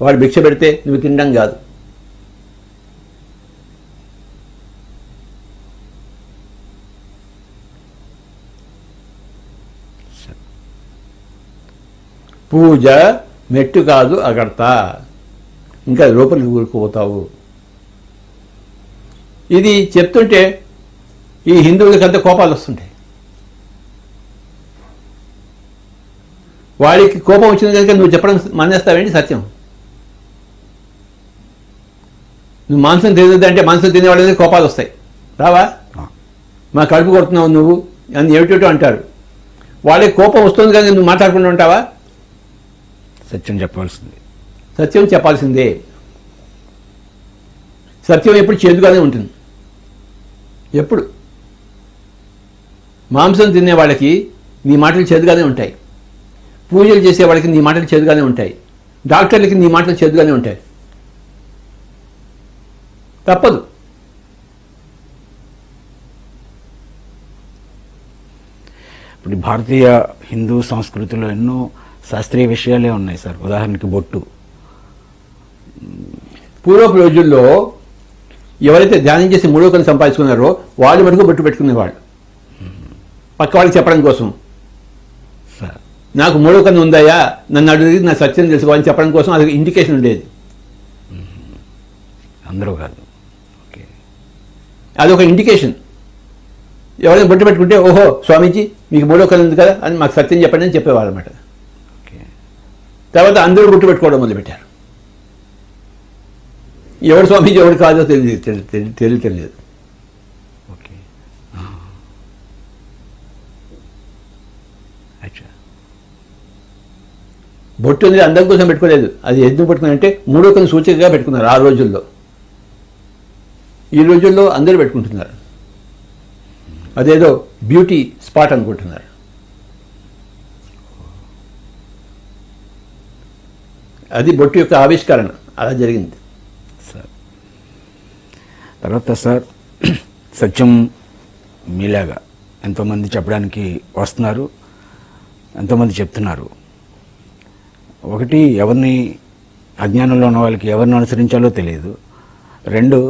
వాడు భిక్ష పెడితే నువ్వు తినడం కాదు. పూజ మెట్టు కాదు అగడతా, ఇంకా లోపలికి ఊరుకుపోతావు. ఇది చెప్తుంటే ఈ హిందువులకంతా కోపాలు వస్తుంటాయి. వాడికి కోపం వచ్చింది కనుక నువ్వు చెప్పడం మానేస్తావేంటి? సత్యం. నువ్వు మాంసం తినదంటే మాంసం తినేవాళ్ళకి కోపాలు వస్తాయి, రావా? మా కడుపు కొడుతున్నావు నువ్వు అని ఏమిటో అంటారు. వాళ్ళకి కోపం వస్తుంది కనుక నువ్వు మాట్లాడకుండా ఉంటావా? సత్యం చెప్పాల్సింది. సత్యం చెప్పాల్సిందే. సత్యం ఎప్పుడు చేదుగానే ఉంటుంది. ఎప్పుడు మాంసం తినే వాళ్ళకి నీ మాటలు చేదుగానే ఉంటాయి, పూజలు చేసే వాళ్ళకి నీ మాటలు చేదుగానే ఉంటాయి, డాక్టర్లకి నీ మాటలు చేదుగానే ఉంటాయి. తప్పదు. ఇప్పుడు భారతీయ హిందూ సంస్కృతిలో ఎన్నో శాస్త్రీయ విషయాలే ఉన్నాయి సార్. ఉదాహరణకి బొట్టు. పూర్వపు రోజుల్లో ఎవరైతే ధ్యానం చేసి 3వ కన్ను సంపాదించుకున్నారో వాళ్ళు మటుకు బొట్టు పెట్టుకునేవాళ్ళు, పక్క వాళ్ళకి చెప్పడం కోసం. సార్ నాకు 3వ కన్ను ఉందాయా, నన్ను అడిగి నా సత్యం తెలుసుకోవాలని చెప్పడం కోసం అది ఇండికేషన్ ఉండేది. అందరూ కాదు. ఓకే. అదొక ఇండికేషన్. ఎవరైనా బొట్టు పెట్టుకుంటే ఓహో స్వామీజీ మీకు 3వ కన్ను ఉంది కదా అని మాకు సత్యం చెప్పండి అని చెప్పేవాళ్ళు అనమాట. ఓకే. తర్వాత అందరూ బొట్టు పెట్టుకోవడం మొదలుపెట్టారు. ఎవడు స్వామీజీ ఎవడు కాదో తెలియదు. ఓకే. అచ్చా. బొట్టు అనేది అందం కోసం పెట్టుకోలేదు, అది ఎందుకు పెట్టుకున్నారంటే 3వ కన్ను సూచికగా పెట్టుకున్నారు ఆ రోజుల్లో. ఈ రోజుల్లో అందరూ పెట్టుకుంటున్నారు, అదేదో బ్యూటీ స్పాట్ అనుకుంటున్నారు. అది బొట్టు యొక్క ఆవిష్కరణ, అలా జరిగింది. సార్ తర్వాత సార్ సత్యం మీలాగా ఎంతోమంది చెప్పడానికి వస్తున్నారు, ఎంతోమంది చెప్తున్నారు. ఒకటి, ఎవరిని అజ్ఞానంలో ఉన్న వాళ్ళకి ఎవరిని అనుసరించాలో తెలియదు. 2,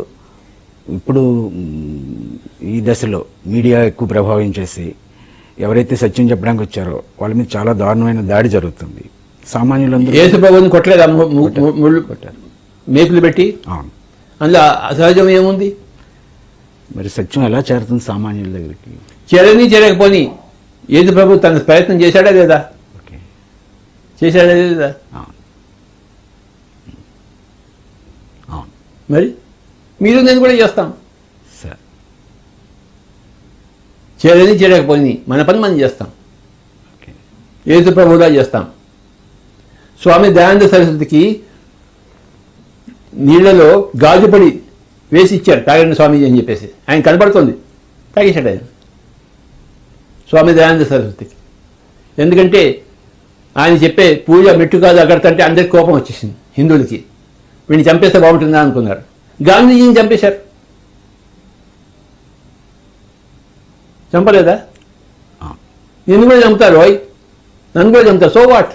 ఇప్పుడు ఈ దశలో మీడియా ఎక్కువ ప్రభావం చేసి ఎవరైతే సత్యం చెప్పడానికి వచ్చారో వాళ్ళ మీద చాలా దారుణమైన దాడి జరుగుతుంది. సామాన్యులందరూ యేసు ప్రభువుని కొట్టలేదా? ముళ్ళు మేకులు పెట్టి. అవును. అందులో అసహజం ఏముంది? మరి సత్యం ఎలా చేరుతుంది సామాన్యుల దగ్గరికి? చేరని చేరకపోని యేసు ప్రభు తన ప్రయత్నం చేశాడా లేదా? ఓకే. చేశాడా లేదా? అవును. అవును మరి మీరు నేను కూడా చేస్తాం. సార్ చేరని చేరకపోని మన పని మనం చేస్తాం, ఓకే. యేసు ప్రభువులా చేస్తాం. స్వామి దయానంద సరస్వతికి నీళ్లలో గాజుపడి వేసి ఇచ్చారు తాగండి స్వామీజీ అని చెప్పేసి. ఆయన కనపడుతుంది, తాగేశాడు ఆయన స్వామి దయానంద సరస్వతికి. ఎందుకంటే ఆయన చెప్పే పూజ మెట్టు కాదు అక్కడంటే అందరికి కోపం వచ్చేసింది హిందువులకి. వీడిని చంపేస్తే బాగుంటుందా అనుకున్నారు. గాంధీజీని చంపేశారు. చంపలేదా? నిన్ను కూడా చంపుతారు, ఓయ్ నన్ను కూడా చంపుతారు. So what?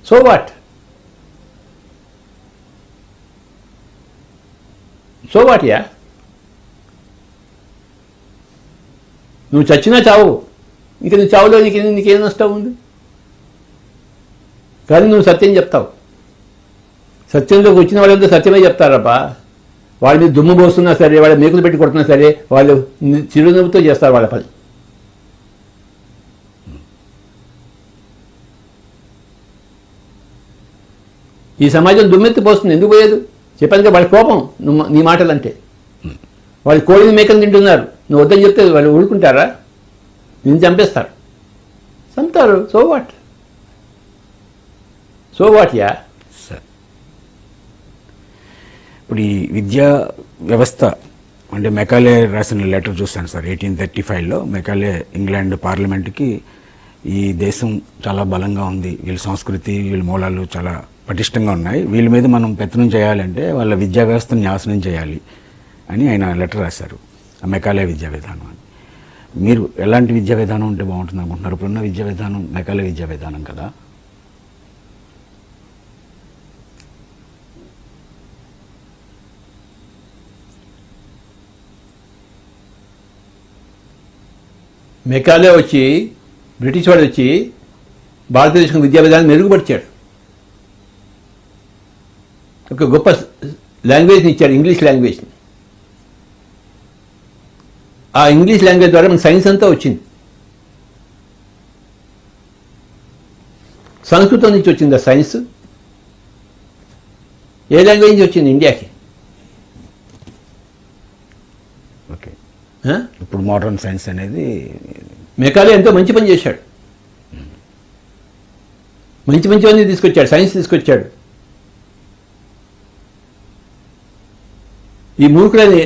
So what? So what yeah? నువ్వు చచ్చినా చావు, ఇంక నువ్వు చావులో నీకేం నష్టం ఉంది? కానీ నువ్వు సత్యం చెప్తావు. సత్యంలోకి వచ్చిన వాళ్ళంతా సత్యమే చెప్తారబ్బా. వాళ్ళ మీద దుమ్ము పోస్తున్నా సరే, వాళ్ళ మేకులు పెట్టి కొడుతున్నా సరే, వాళ్ళు చిరునవ్వుతో చేస్తారు వాళ్ళ పని. ఈ సమాజం దుమ్మెత్తి పోస్తుంది, ఎందుకు పోయేది? చెప్పాను కదా, వాళ్ళ కోపం నీ మాటలు అంటే. వాళ్ళు కోడిని మేకని తింటున్నారు, నువ్వు వద్దని చెప్తే వాళ్ళు ఊరుకుంటారా? నిన్ను చంపేస్తారు. చంపుతారు, సో వాట్ యా. సార్, ఇప్పుడు ఈ విద్యా వ్యవస్థ అంటే మెకాలే రాసిన లెటర్ చూస్తాను సార్. 1835లో మెకాలే ఇంగ్లాండ్ పార్లమెంట్కి ఈ దేశం చాలా బలంగా ఉంది, వీళ్ళ సంస్కృతి వీళ్ళ మూలాలు చాలా పటిష్టంగా ఉన్నాయి, వీళ్ళ మీద మనం పెత్తనం చేయాలంటే వాళ్ళ విద్యా వ్యవస్థను నాశనం చేయాలి అని ఆయన లెటర్ రాశారు, ఆ మెకాలే విద్యా విధానం అని. మీరు ఎలాంటి విద్యా విధానం ఉంటే బాగుంటుంది అనుకుంటున్నారు? ఇప్పుడున్న విద్యా విధానం మెకాలే విద్యా విధానం కదా. మెకాలే వచ్చి బ్రిటిష్ వాడు వచ్చి భారతదేశం విద్యా విధానం మెరుగుపరిచాడు. ఒక గొప్ప లాంగ్వేజ్ని ఇచ్చాడు, ఇంగ్లీష్ లాంగ్వేజ్ని. ఆ ఇంగ్లీష్ లాంగ్వేజ్ ద్వారా మనకు సైన్స్ అంతా వచ్చింది. సంస్కృతం నుంచి వచ్చింది ఆ సైన్స్. ఏ లాంగ్వేజ్ నుంచి వచ్చింది ఇండియాకి? ఓకే, ఇప్పుడు మోడర్న్ సైన్స్ అనేది. మెకాలే ఎంతో మంచి పని చేశాడు, మంచివన్నీ తీసుకొచ్చాడు, సైన్స్ తీసుకొచ్చాడు. ఈ మూర్ఖులని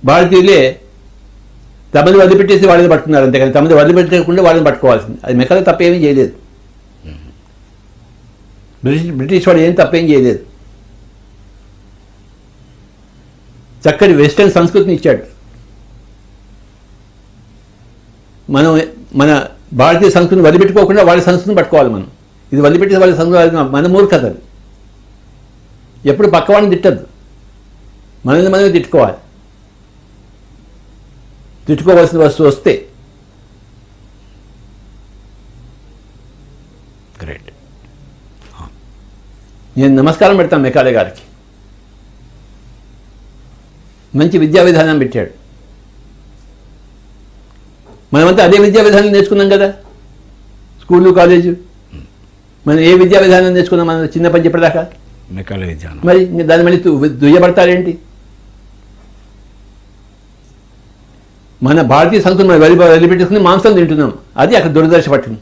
భారతీయులే తమని వదిలిపెట్టేసి వాళ్ళని పట్టుకున్నారు, అంతేకాని తమని వదిలిపెట్టకుండా వాళ్ళని పట్టుకోవాల్సింది. అది మెకాలే తప్పేమీ చేయలేదు. బ్రిటిష్ వాడు ఏం తప్పేం చేయలేదు. చక్కటి వెస్టర్న్ సంస్కృతిని ఇచ్చాడు. మనం మన భారతీయ సంస్కృతిని వదిలిపెట్టుకోకుండా వాళ్ళ సంస్కృతిని పట్టుకోవాలి మనం. ఇది వదిలిపెట్టే వాళ్ళ సంస్కృతి మన మూర్ఖత. ఎప్పుడు పక్కవాడిని తిట్టద్దు, మనమే తిట్టుకోవాలి. తిట్టుకోవాల్సిన వస్తువు వస్తే. గ్రేట్. నేను నమస్కారం పెడతాను మెకాలే గారికి. మంచి విద్యా విధానం పెట్టాడు. మనమంతా అదే విద్యా విధానం నేర్చుకున్నాం కదా, స్కూలు కాలేజు. మనం ఏ విద్యా విధానం నేర్చుకున్నాం మనం చిన్నప్పటి చెప్పేదాకా? మెకాలే విధానం. మరి దాన్ని మళ్ళీ దుయ్యబడతారేంటి? మన భారతీయ సంస్కృతి మనం వదిలిపెట్టుకుని మాంసం తింటున్నాం, అది అక్కడ దురదర్శ పట్టింది.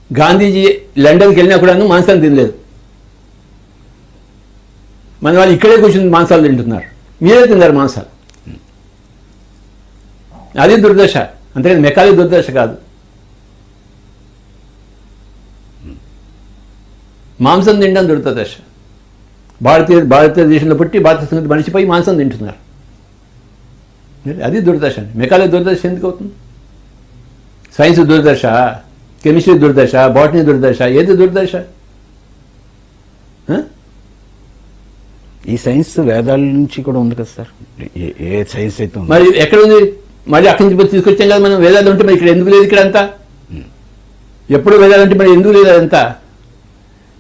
గాంధీజీ లండన్కి వెళ్ళినా కూడా మాంసాలు తినలేదు. మన వాళ్ళు ఇక్కడే కూర్చుని మాంసాలు తింటున్నారు, మీరే తిన్నారు మాంసాలు. అది దుర్దశ, అంతేకాని మెకాలే దుర్దశ కాదు. మాంసం తినడం దుర్దశ. భారతదేశంలో పుట్టి భారత సంస్కృతి మనిషిపోయి మాంసం తింటున్నారు, అది దుర్దశ. మెకాలే దుర్దశ ఎందుకు అవుతుంది? సైన్స్ దుర్దశ, కెమిస్ట్రీ దుర్దశ, బాటనీ దుర్దశ, ఏది దుర్దశ? ఈ సైన్స్ వేదాల నుంచి కూడా ఉంది కదా సార్, ఏ సైన్స్ అయితే ఉంది. మరి ఎక్కడ ఉంది? మరి అక్కడి నుంచి తీసుకొచ్చాం కదా మనం. వేదాలు ఉంటే మరి ఇక్కడ ఎందుకు లేదు? ఇక్కడ అంతా ఎప్పుడు వేదాలు అంటే మరి ఎందుకు లేదు? అదంతా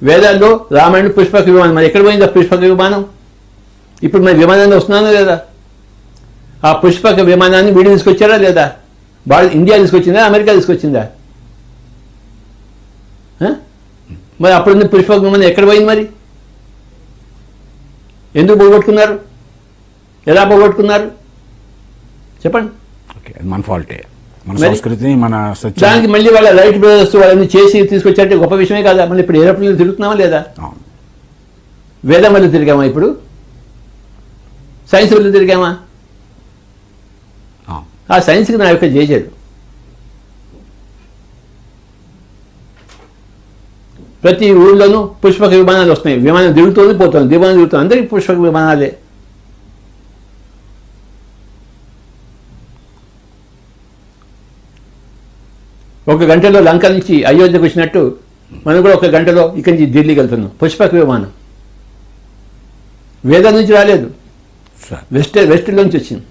వేదాల్లో రామాయణ పుష్పక విమానం, మరి ఎక్కడ పోయింది ఆ పుష్పక విమానం? ఇప్పుడు మరి విమానాన్ని వస్తున్నాను లేదా? ఆ పుష్పక విమానాన్ని వీడు తీసుకొచ్చారా లేదా? ఇండియా తీసుకొచ్చిందా, అమెరికా తీసుకొచ్చిందా? మరి అప్పుడు పుష్పక విమానం ఎక్కడ పోయింది? మరి ఎందుకు పోగొట్టుకున్నారు? ఎలా పోగొట్టుకున్నారు చెప్పండి. మన ఫాల్టే, మన సంస్కృతిని, మన దానికి మళ్ళీ వాళ్ళ రైట్ బ్రదర్స్ వాళ్ళని చేసి తీసుకొచ్చారంటే గొప్ప విషయమే కదా. మళ్ళీ ఇప్పుడు ఏరోప్లేన్లు తిరుగుతున్నామా లేదా? వేదం వల్ల తిరిగామా? ఇప్పుడు సైన్స్ వల్ల తిరిగామా? ఆ సైన్స్కి నా యొక్క జేజేడు. ప్రతి ఊళ్ళోనూ పుష్పక విమానాలు వస్తున్నాయి. విమానం తిరుగుతుంది, పోతుంది, విమానం తిరుగుతుంది, అందరికీ పుష్పక విమానాలే. ఒక గంటలో లంక నుంచి అయోధ్యకు వచ్చినట్టు మనం కూడా ఒక గంటలో ఇక్కడి నుంచి ఢిల్లీకి వెళ్తున్నాం. పుష్పక విమానం వేదం నుంచి రాలేదు, వెస్ట్లోంచి వచ్చింది.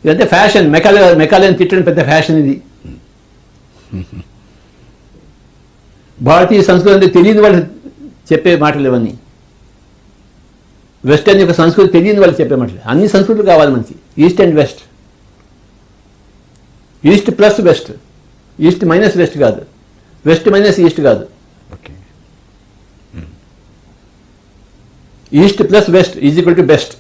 ఇదంటే ఫ్యాషన్. మెకాలేని తిట్టడం పెద్ద ఫ్యాషన్ ఇది. భారతీయ సంస్కృతి అంటే తెలియని వాళ్ళు చెప్పే మాటలు ఇవన్నీ. వెస్టర్న్ యొక్క సంస్కృతి తెలియని వాళ్ళు చెప్పే మాటలు. అన్ని సంస్కృతులు కావాలి మనకి, east and west. East plus west, east minus west కాదు, వెస్ట్ మైనస్ ఈస్ట్ కాదు, okay. East plus west is equal to best.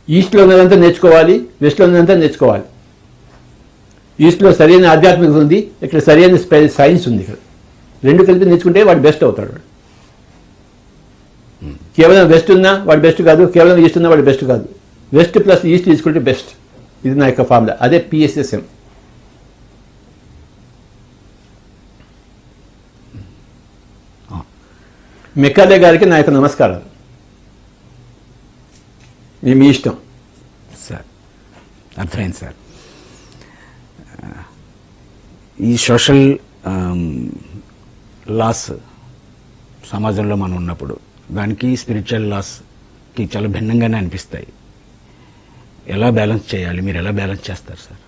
ఈస్ట్లో ఉన్నదంతా నేర్చుకోవాలి, వెస్ట్లో ఉన్నదంతా నేర్చుకోవాలి. ఈస్ట్లో సరైన ఆధ్యాత్మికత ఉంది, ఇక్కడ సరైన సైన్స్ ఉంది. ఇక్కడ రెండు కలిపి నేర్చుకుంటే వాడు బెస్ట్ అవుతాడు. కేవలం వెస్ట్ ఉన్నా వాడు బెస్ట్ కాదు, కేవలం ఈస్ట్ ఉన్నా వాడు బెస్ట్ కాదు. West plus east equal to best. ఇది నా యొక్క ఫార్ములా. అదే PSSM. మెకాలే గారికి నా యొక్క నమస్కారాలు. మీ ఇష్టం సార్. అర్థమైంది సార్. ఈ సోషల్ లాస్ సమాజంలో మనం ఉన్నప్పుడు దానికి స్పిరిచువల్ లాస్కి చాలా భిన్నంగానే అనిపిస్తాయి. ఎలా బ్యాలెన్స్ చేయాలి, మీరు ఎలా బ్యాలెన్స్ చేస్తారు సార్?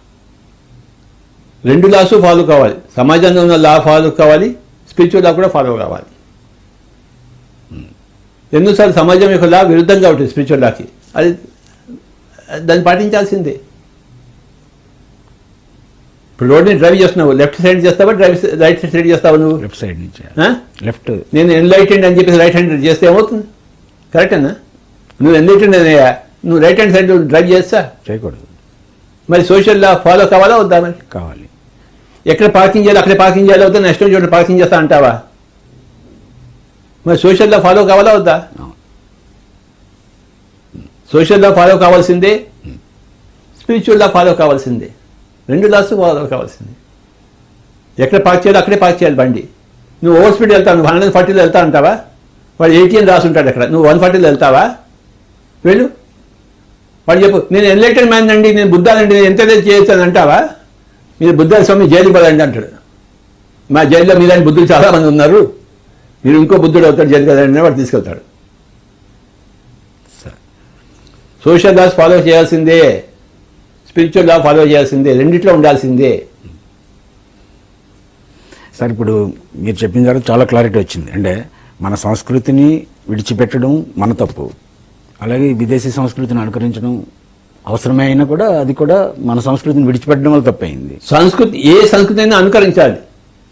రెండు లాస్ ఫాలో కావాలి. సమాజంలో ఉన్న లా ఫాలో కావాలి, స్పిరిచువల్ లా కూడా ఫాలో కావాలి. ఎన్నోసార్లు సమాజం యొక్క లా విరుద్ధంగా ఉంటుంది స్పిరిచువల్ లాకి, అది దాన్ని పాటించాల్సిందే. ఇప్పుడు రోడ్ని డ్రైవ్ చేస్తున్నావు, లెఫ్ట్ సైడ్ చేస్తావా రైట్ సైడ్ చేస్తావా? నువ్వు లెఫ్ట్ సైడ్ నుంచి లెఫ్ట్. నేను ఎన్లైటెండ్ అని చెప్పేసి రైట్ హ్యాండ్ చేస్తే ఏమవుతుంది? కరెక్టేనా? నువ్వు ఎన్లైటెండ్ అయ్యా, నువ్వు రైట్ హ్యాండ్ సైడ్ డ్రైవ్ చేస్తా చేయకూడదు. మరి సోషల్ లా ఫాలో కావాలా వద్దా? మరి కావాలి. ఎక్కడ పార్కింగ్ చేయాలి అక్కడే పార్కింగ్ చేయాలి, వద్దా నెక్స్ట్ చోట పార్కింగ్ చేస్తా అంటావా? మరి సోషల్ లా ఫాలో కావాలా వద్దా? సోషల్ లా ఫాలో కావాల్సిందే, స్పిరిచువల్ లా ఫాలో కావాల్సిందే. రెండు లాస్ ఫాలో కావాల్సిందే. ఎక్కడ పార్క్ చేయాలి అక్కడే పార్క్ చేయాలి బండి. నువ్వు ఓవర్ స్పీడ్ వెళ్తావు, నువ్వు 140లో వెళ్తా అంటావా? వాడు 80 అని రాసి ఉంటాడు అక్కడ, నువ్వు 140లో వెళ్తావా? వెళ్ళు. వాడు చెప్పు, నేను ఎన్లైటెడ్ మ్యాన్ అండి, నేను బుద్ధానండి, నేను ఎంత చేయొచ్చు అని అంటావా? మీరు బుద్ధ స్వామి జైలుకి పదండి అంటాడు. మా జైల్లో మీలాంటి బుద్ధులు చాలామంది ఉన్నారు, మీరు ఇంకో బుద్ధుడు అవుతాడు జైలు కదండి, వాడు తీసుకెళ్తాడు. సోషల్ లాస్ ఫాలో చేయాల్సిందే, స్పిరిచువల్ లా ఫాలో చేయాల్సిందే, రెండిట్లో ఉండాల్సిందే. సార్ ఇప్పుడు మీరు చెప్పిన తర్వాత చాలా క్లారిటీ వచ్చింది. అంటే మన సంస్కృతిని విడిచిపెట్టడం మన తప్పు, అలాగే విదేశీ సంస్కృతిని అనుకరించడం అవసరమే అయినా కూడా అది కూడా మన సంస్కృతిని విడిచిపెట్టడం వల్ల తప్పైంది. ఏ సంస్కృతి అయినా అనుకరించాలి.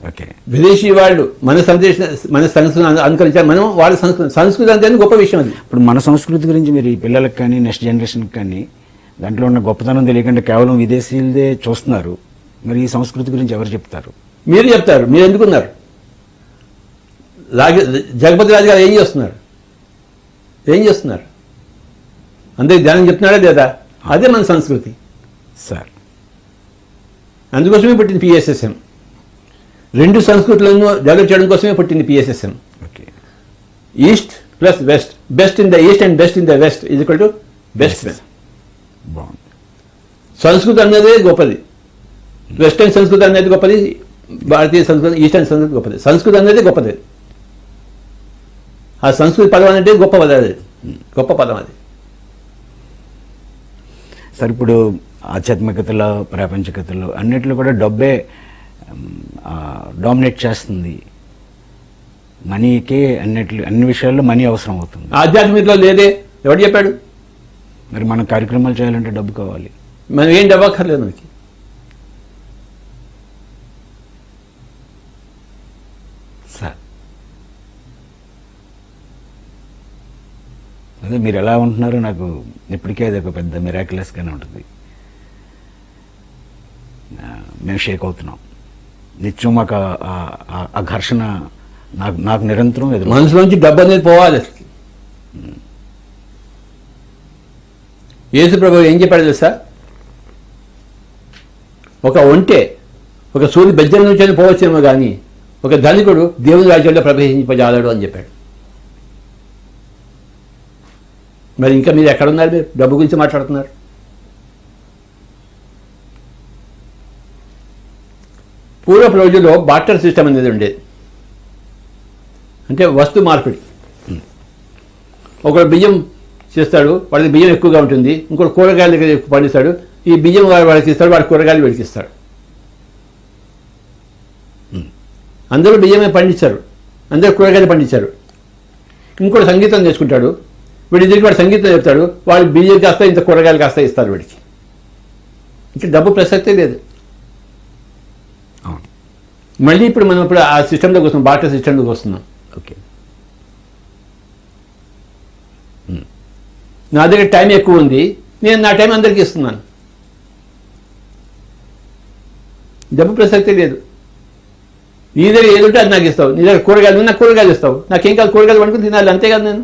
ఓకే. విదేశీ వాళ్ళు మన సంస్కృతిని అనుకరించాలి, మనం వాళ్ళ సంస్కృతి అంటే గొప్ప విషయం అది. ఇప్పుడు మన సంస్కృతి గురించి మీరు ఈ పిల్లలకు కానీ నెక్స్ట్ జనరేషన్కి కానీ దాంట్లో ఉన్న గొప్పతనం తెలియకుండా కేవలం విదేశీయులదే చూస్తున్నారు. మరి ఈ సంస్కృతి గురించి ఎవరు చెప్తారు? మీరు చెప్తారు. మీరు ఎందుకున్నారు? జగపతి రాజు గారు ఏం చేస్తున్నారు? అందరికి ధ్యానం చెప్తున్నాడా లేదా? అదే మన సంస్కృతి సార్. అందుకోసమే పుట్టింది PSSM. రెండు సంస్కృతులను డెవలప్ చేయడం కోసమే పుట్టింది PSSM. Okay. East plus west, best in the east and best in the west is equal to best man. బాగుంది. సంస్కృతి అనేది గొప్పది, వెస్టర్న్ సంస్కృతి అనేది గొప్పది, భారతీయ సంస్కృతి, ఈస్టర్న్ సంస్కృతి గొప్పది. సంస్కృతి అనేది గొప్పది. ఆ సంస్కృతి పదం అనేది గొప్ప పదం, అది గొప్ప పదం అది. సార్ ఇప్పుడు ఆధ్యాత్మికతలో ప్రాపంచికతలో అన్నిట్లో కూడా డబ్బే డామినేట్ చేస్తుంది. మనీకే అన్ని విషయాల్లో మనీ అవసరం అవుతుంది. ఆధ్యాత్మికతలో లేదే, ఎవడు చెప్పాడు? మరి మనం కార్యక్రమాలు చేయాలంటే డబ్బు కావాలి. మనం ఏం డబ్బు అక్కర్లేదు మనకి. సార్ అదే మీరు ఎలా ఉంటున్నారో నాకు ఇప్పటికే అది ఒక పెద్ద మిరాక్యులస్గానే ఉంటుంది. మేము షేక్ అవుతున్నాం నిత్యం. మాకు ఆ ఘర్షణ నాకు నిరంతరం ఎదురు. మనసులోంచి డబ్బు అనేది పోవాలి. యేసు ప్రభు ఏం చెప్పాడు తెలుసా? ఒక ఒంటె ఒక సూర్యుడు బెజ్జల నుంచి పోవచ్చేమో కానీ ఒక ధనికుడు దేవుని రాజ్యంలో ప్రవేశింపజాలడు అని చెప్పాడు. మరి ఇంకా మీరు ఎక్కడున్నారు? మీరు డబ్బు గురించి మాట్లాడుతున్నారు. పూర్వపు రోజుల్లో బార్టర్ సిస్టమ్ అనేది ఉండేది. అంటే వస్తు మార్పిడి. ఒకడు బియ్యం చేస్తాడు, వాడికి బియ్యం ఎక్కువగా ఉంటుంది, ఇంకోటి కూరగాయల దగ్గర ఎక్కువ పండిస్తాడు, ఈ బియ్యం వాడికి ఇస్తాడు, వాడి కూరగాయలు వీడికి ఇస్తాడు. అందరూ బియ్యమే పండించారు, అందరూ కూరగాయలు పండించారు. ఇంకోటి సంగీతం నేర్చుకుంటాడు, వీడిద్దరికి వాడు సంగీతం చెప్తాడు, వాళ్ళు బీజేపీ కాస్త ఇంత కూరగాయలు కాస్త ఇస్తారు వీడికి. ఇంకా డబ్బు ప్రసక్తే లేదు. అవును. మళ్ళీ ఇప్పుడు మనం ఇప్పుడు ఆ సిస్టంలోకి వస్తున్నాం, బాటర్ సిస్టంలోకి వస్తున్నాం. ఓకే. నా దగ్గర టైం ఎక్కువ ఉంది, నేను నా టైం అందరికీ ఇస్తున్నాను. డబ్బు ప్రసక్తే లేదు. నీ దగ్గర ఏదుంటే అది నాకు ఇస్తావు, నీ దగ్గర కూరగాయలు నాకు కూరగాయలు ఇస్తావు, నాకేం కాదు కూరగాయలు వండుకుని తినాలి, అంతే కదా. నేను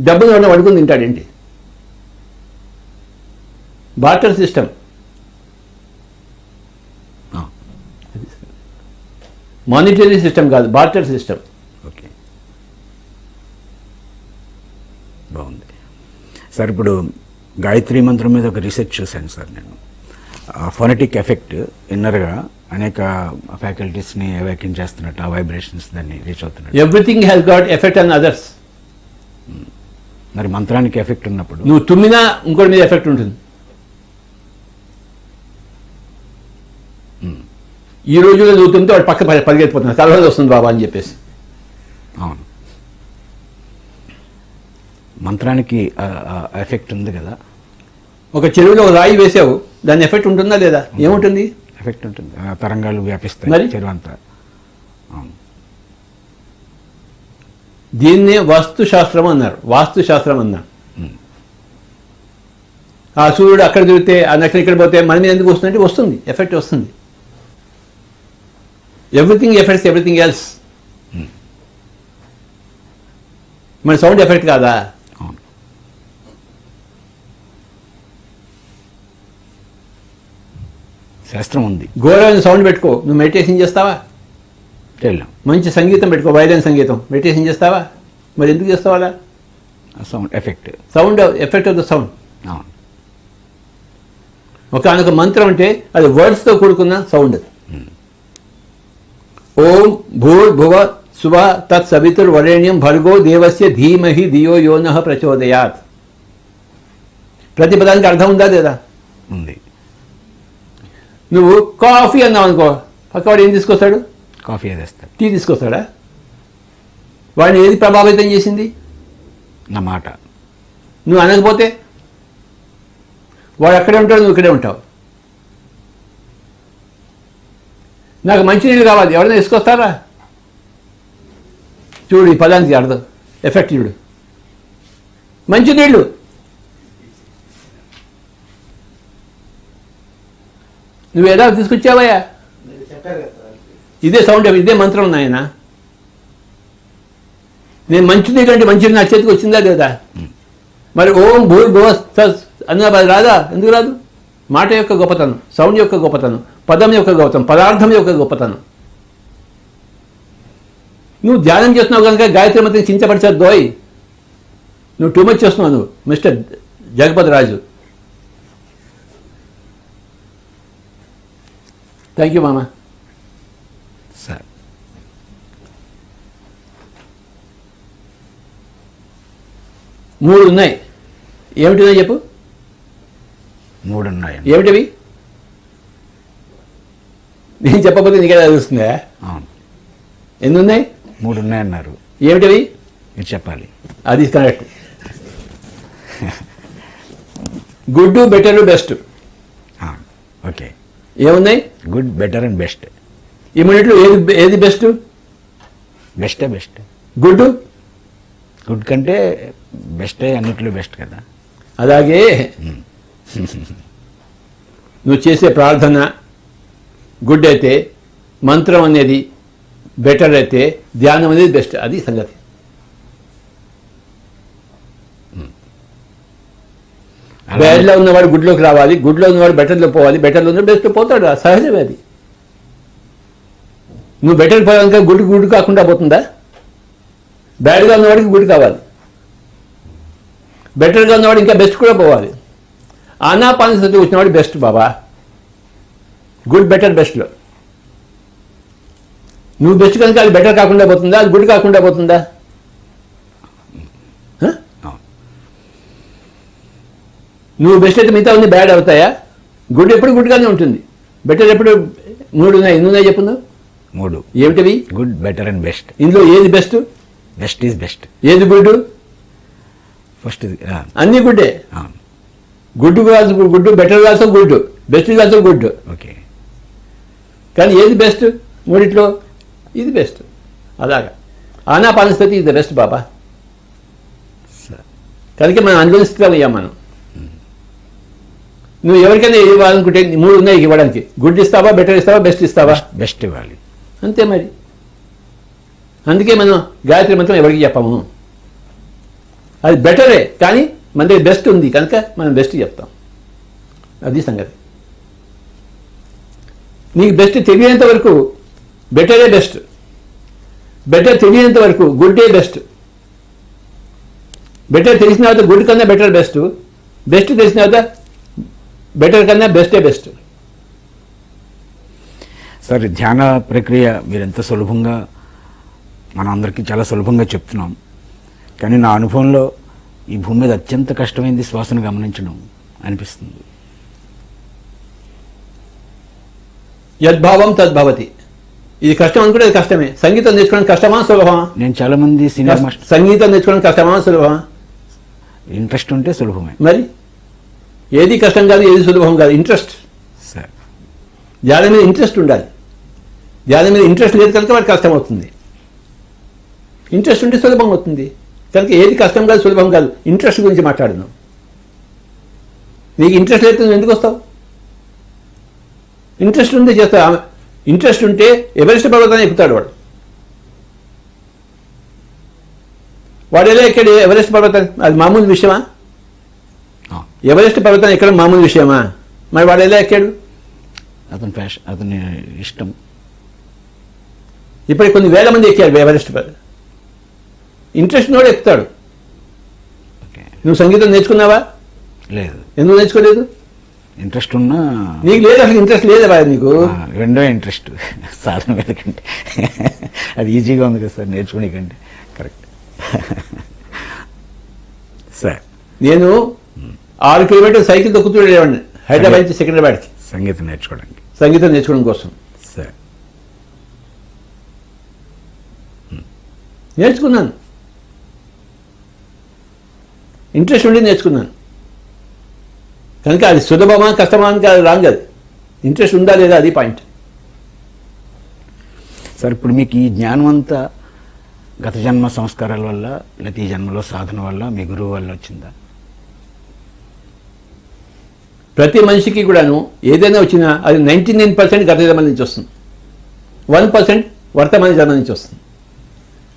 డబ్బులు ఉన్న వండుకుని తింటాడేంటి? Barter system. మానిటరీ సిస్టమ్ కాదు, బార్టర్ సిస్టమ్. ఓకే, బాగుంది సార్. ఇప్పుడు గాయత్రి మంత్రం మీద ఒక రీసెర్చ్ చూశాను సార్ నేను. ఫోనెటిక్ ఎఫెక్ట్ ఇన్నర్గా అనేక ఫ్యాకల్టీస్ని అవేకెన్ చేస్తున్నట్టు, ఆ వైబ్రేషన్స్ దాన్ని రీచ్ అవుతున్నట్టు. Everything has got effect on others. మరి మంత్రానికి ఎఫెక్ట్ ఉన్నప్పుడు నువ్వు తుమ్మినా ఇంకోటి మీద ఎఫెక్ట్ ఉంటుంది. ఈ రోజులో నువ్వు తుమ్మితే వాడు పక్క పరిగెత్తిపోతున్నాడు, తలవాళ్ళు వస్తుంది బాబా అని చెప్పేసి. అవును, మంత్రానికి ఎఫెక్ట్ ఉంది కదా. ఒక చెరువులో ఒక రాయి వేసావు, దాని ఎఫెక్ట్ ఉంటుందా లేదా? ఏముంటుంది? ఎఫెక్ట్ ఉంటుంది, తరంగాలు వ్యాపిస్తాయి మరి? చెరువు అంతా. అవును. దీన్నే వాస్తుశాస్త్రం అన్నారు, వాస్తుశాస్త్రం అన్నారు. ఆ సూర్యుడు అక్కడ తిరిగితే, ఆ నక్షత్రం ఇక్కడ పోతే మన మీద ఎందుకు వస్తుందంటే వస్తుంది, ఎఫెక్ట్ వస్తుంది. Everything effects everything else. మన సౌండ్ ఎఫెక్ట్ కాదా? అవును. శాస్త్రం ఉంది. ఘోరమైన సౌండ్ పెట్టుకో, నువ్వు మెడిటేషన్ చేస్తావా? చేయలేం. మంచి సంగీతం పెట్టుకో, వైలెన్ సంగీతం, మెడిటేషన్ చేస్తావా? మరి ఎందుకు చేస్తావా అలా? Sound effect. Sound effect of the sound. అవును. ఒకనొక మంత్రం అంటే అది వర్డ్స్తో కూడుకున్న సౌండ్. ఓం భూర్భువ శుభ తత్ సవితుర్వరేణ్యం భర్గో దేవస్య ధీమహి ధియో యో నః ప్రచోదయాత్. ప్రతి పదానికి అర్థం ఉందా లేదా? ఉంది. నువ్వు కాఫీ అన్నావు అనుకో, పక్కవాడు ఏం తీసుకొస్తాడు? కాఫీ వేస్తాడు. టీ తీసుకొస్తాడా? వాడిని ఏది ప్రభావితం చేసింది? నా మాట. నువ్వు అనకపోతే వాడు అక్కడే ఉంటాడు, నువ్వు ఇక్కడే ఉంటావు. నాకు మంచినీళ్ళు కావాలి, ఎవరైనా తీసుకొస్తారా? చూడు ఈ పదానికి అర్థం, ఎఫెక్ట్ చూడు. మంచినీళ్ళు. నువ్వు ఎలా తీసుకొచ్చావయ్యా? ఇదే సౌండ్, ఇదే మంత్రం నాయన. నేను మంచినీళ్ళు అంటే మంచినీళ్ళు నా చేతికి వచ్చిందా లేదా? మరి ఓం భూర్భువ అన్న రాదా? ఎందుకు రాదు? మాట యొక్క గొప్పతనం, సౌండ్ యొక్క గొప్పతనం, పదం యొక్క గొప్పతనం, పదార్థం యొక్క గొప్పతనం. నువ్వు ధ్యానం చేస్తున్నావు కనుక గాయత్రి మంత్రం చించపరిచారు దోయ్. నువ్వు టూ మచ్ చేస్తున్నావు నువ్వు mister Jagapathi Raju. Thank you మామ. సార్, మూడు ఉన్నాయి. ఏమిటిన్నాయి చెప్పు? 3 ఉన్నాయి. ఏమిటివి? నేను చెప్పకపోతే నీకే తెలుస్తుందా? అవును. ఎన్ని ఉన్నాయి? 3 ఉన్నాయన్నారు. ఏమిటివి? మీరు చెప్పాలి. అది correct. Good, better, best. Okay. ఏమున్నాయి? Good, better and best. ఈ మూడిట్లో ఏది బెస్ట్? బెస్టే బెస్ట్. గుడ్. గుడ్ కంటే బెస్టే అన్నిట్లో బెస్ట్ కదా. అలాగే నువ్వు చేసే ప్రార్థన గుడ్ అయితే, మంత్రం అనేది బెటర్ అయితే, ధ్యానం అనేది బెస్ట్. అది సంగతి. బ్యాడ్లో ఉన్నవాడు గుడ్లోకి రావాలి, గుడ్లో ఉన్నవాడు బెటర్లో పోవాలి, బెటర్లో ఉన్న బెస్ట్ పోతాడు. సహజమే అది. నువ్వు బెటర్ పోయాక గుడ్ కాకుండా పోతుందా? బ్యాడ్గా ఉన్నవాడికి గుడ్ కావాలి, బెటర్గా ఉన్నవాడు ఇంకా బెస్ట్ కూడా పోవాలి. ఆనాపానసతి వచ్చినవాడు బెస్ట్ బాబా. గుడ్, బెటర్, బెస్ట్లో నువ్వు బెస్ట్ కనుక అది బెటర్ కాకుండా పోతుందా? అది గుడ్ కాకుండా పోతుందా? నువ్వు బెస్ట్ అయితే మిగతా ఉంది బ్యాడ్ అవుతాయా? గుడ్ ఎప్పుడు గుడ్గానే ఉంటుంది, బెటర్ ఎప్పుడు. 3 ఉన్నాయి. ఎన్ని ఉన్నాయి చెప్పు? 3. ఏమిటివి? Good, better and best. ఇందులో ఏది బెస్ట్? Best is best. ఏది గుడ్? ఫస్ట్ అన్నీ గుడ్డే. గుడ్డు కాల్సి గుడ్డు, బెటర్ కాల్సో గుడ్డు, బెస్ట్ కాల్సో గుడ్డు. ఓకే. కానీ ఏది బెస్ట్ మూడిట్లో? ఇది బెస్ట్. అలాగా ఆనాపానసతి ఇది బెస్ట్ బాబా. కనుక మనం అనుభవిస్తామయ్యా మనం. నువ్వు ఎవరికైనా ఇవ్వాలనుకుంటే 3 ఉన్నాయి ఇవ్వడానికి. గుడ్ ఇస్తావా, బెటర్ ఇస్తావా, బెస్ట్ ఇస్తావా? బెస్ట్ ఇవ్వాలి. అంతే మరి. అందుకే మనం గాయత్రి మంత్రం ఎవరికి చెప్పాము. అది బెటరే, కానీ మన దగ్గర బెస్ట్ ఉంది కనుక మనం బెస్ట్ చెప్తాం. అది సంగతి. నీకు బెస్ట్ తెలియనంత వరకు బెటరే బెస్ట్, బెటర్ తెలియనంత వరకు గుడ్డే బెస్ట్. బెటర్ తెలిసిన తర్వాత గుడ్ కన్నా బెటర్ బెస్ట్, బెస్ట్ తెలిసిన తర్వాత బెటర్ కన్నా బెస్టే బెస్ట్. సార్, ధ్యాన ప్రక్రియ మీరు ఎంత సులభంగా మన అందరికీ చాలా సులభంగా చెప్తున్నాం, కానీ నా అనుభవంలో ఈ భూమి మీద అత్యంత కష్టమైంది శ్వాసను గమనించడం అనిపిస్తుంది. యద్భావం తద్భవతి. ఇది కష్టం అనుకుంటే అది కష్టమే. సంగీతం నేర్చుకోవడం కష్టమా సులభమా? నేను చాలా మంది సీనియర్ మాస్టర్ సంగీతం నేర్చుకోవడం కష్టమా సులభమా? ఇంట్రెస్ట్ ఉంటే సులభమే. మరి ఏది కష్టం కాదు, ఏది సులభం కాదు. ఇంట్రెస్ట్. సార్, ధ్యానం మీద ఇంట్రెస్ట్ ఉండాలి. ధ్యానం మీద ఇంట్రెస్ట్ లేదు కనుక వాడికి కష్టం అవుతుంది. ఇంట్రెస్ట్ ఉంటే సులభం అవుతుంది. కనుక ఏది కష్టం కాదు, సులభం కాదు. ఇంట్రెస్ట్ గురించి మాట్లాడుతున్నాం. నీకు ఇంట్రెస్ట్ లేదు, నువ్వు ఎందుకు వస్తావు? ఇంట్రెస్ట్ ఉంటే చేస్తా. ఇంట్రెస్ట్ ఉంటే ఎవరెస్ట్ పర్వతాన్ని ఎక్కుతాడు వాడు. వాడు ఎలా ఎక్కాడు ఎవరెస్ట్ పర్వతాన్ని? అది మామూలు విషయమా? ఎవరెస్ట్ పర్వతాన్ని ఎక్కడం మామూలు విషయమా? మరి వాడు ఎలా ఎక్కాడు? అతని ఇష్టం. ఇప్పుడు కొన్ని వేల మంది ఎక్కారు ఎవరెస్ట్ పర్వతం. ఇంట్రెస్ట్ నోడు ఎక్కుతాడు. నువ్వు సంగీతం నేర్చుకున్నావా? లేదు. ఎందుకు నేర్చుకోలేదు? ఇంట్రెస్ట్ ఉన్నా నీకు లేదు, అసలు ఇంట్రెస్ట్ లేదా నీకు? రెండో ఇంట్రెస్ట్ సాధన మీద కంటే. అది ఈజీగా ఉంది కదా సార్ నేర్చుకునే కంటే. Correct sir. నేను 6 కిలోమీటర్లు సైకిల్ తొక్కుతూ వెళ్ళేవాడిని హైదరాబాద్ నుంచి సికింద్రాబాద్కి సంగీతం నేర్చుకోవడానికి. సంగీతం నేర్చుకోవడం కోసం. సార్, నేర్చుకున్నాను. ఇంట్రెస్ట్ ఉండి నేర్చుకున్నాను. కనుక అది సులభమా కష్టమా అని కాదు, రాంగ్. అది ఇంట్రెస్ట్ ఉందా లేదా అది పాయింట్. సార్, ఇప్పుడు మీకు ఈ జ్ఞానం అంతా గత జన్మ సంస్కారాల వల్ల లేకపోతే ఈ జన్మలో సాధన వల్ల మీ గురువు వల్ల వచ్చిందా? ప్రతి మనిషికి కూడాను ఏదైనా వచ్చినా అది 99% గత జన్మ నుంచి వస్తుంది, 1% వర్తమాన జన్మ నుంచి వస్తుంది.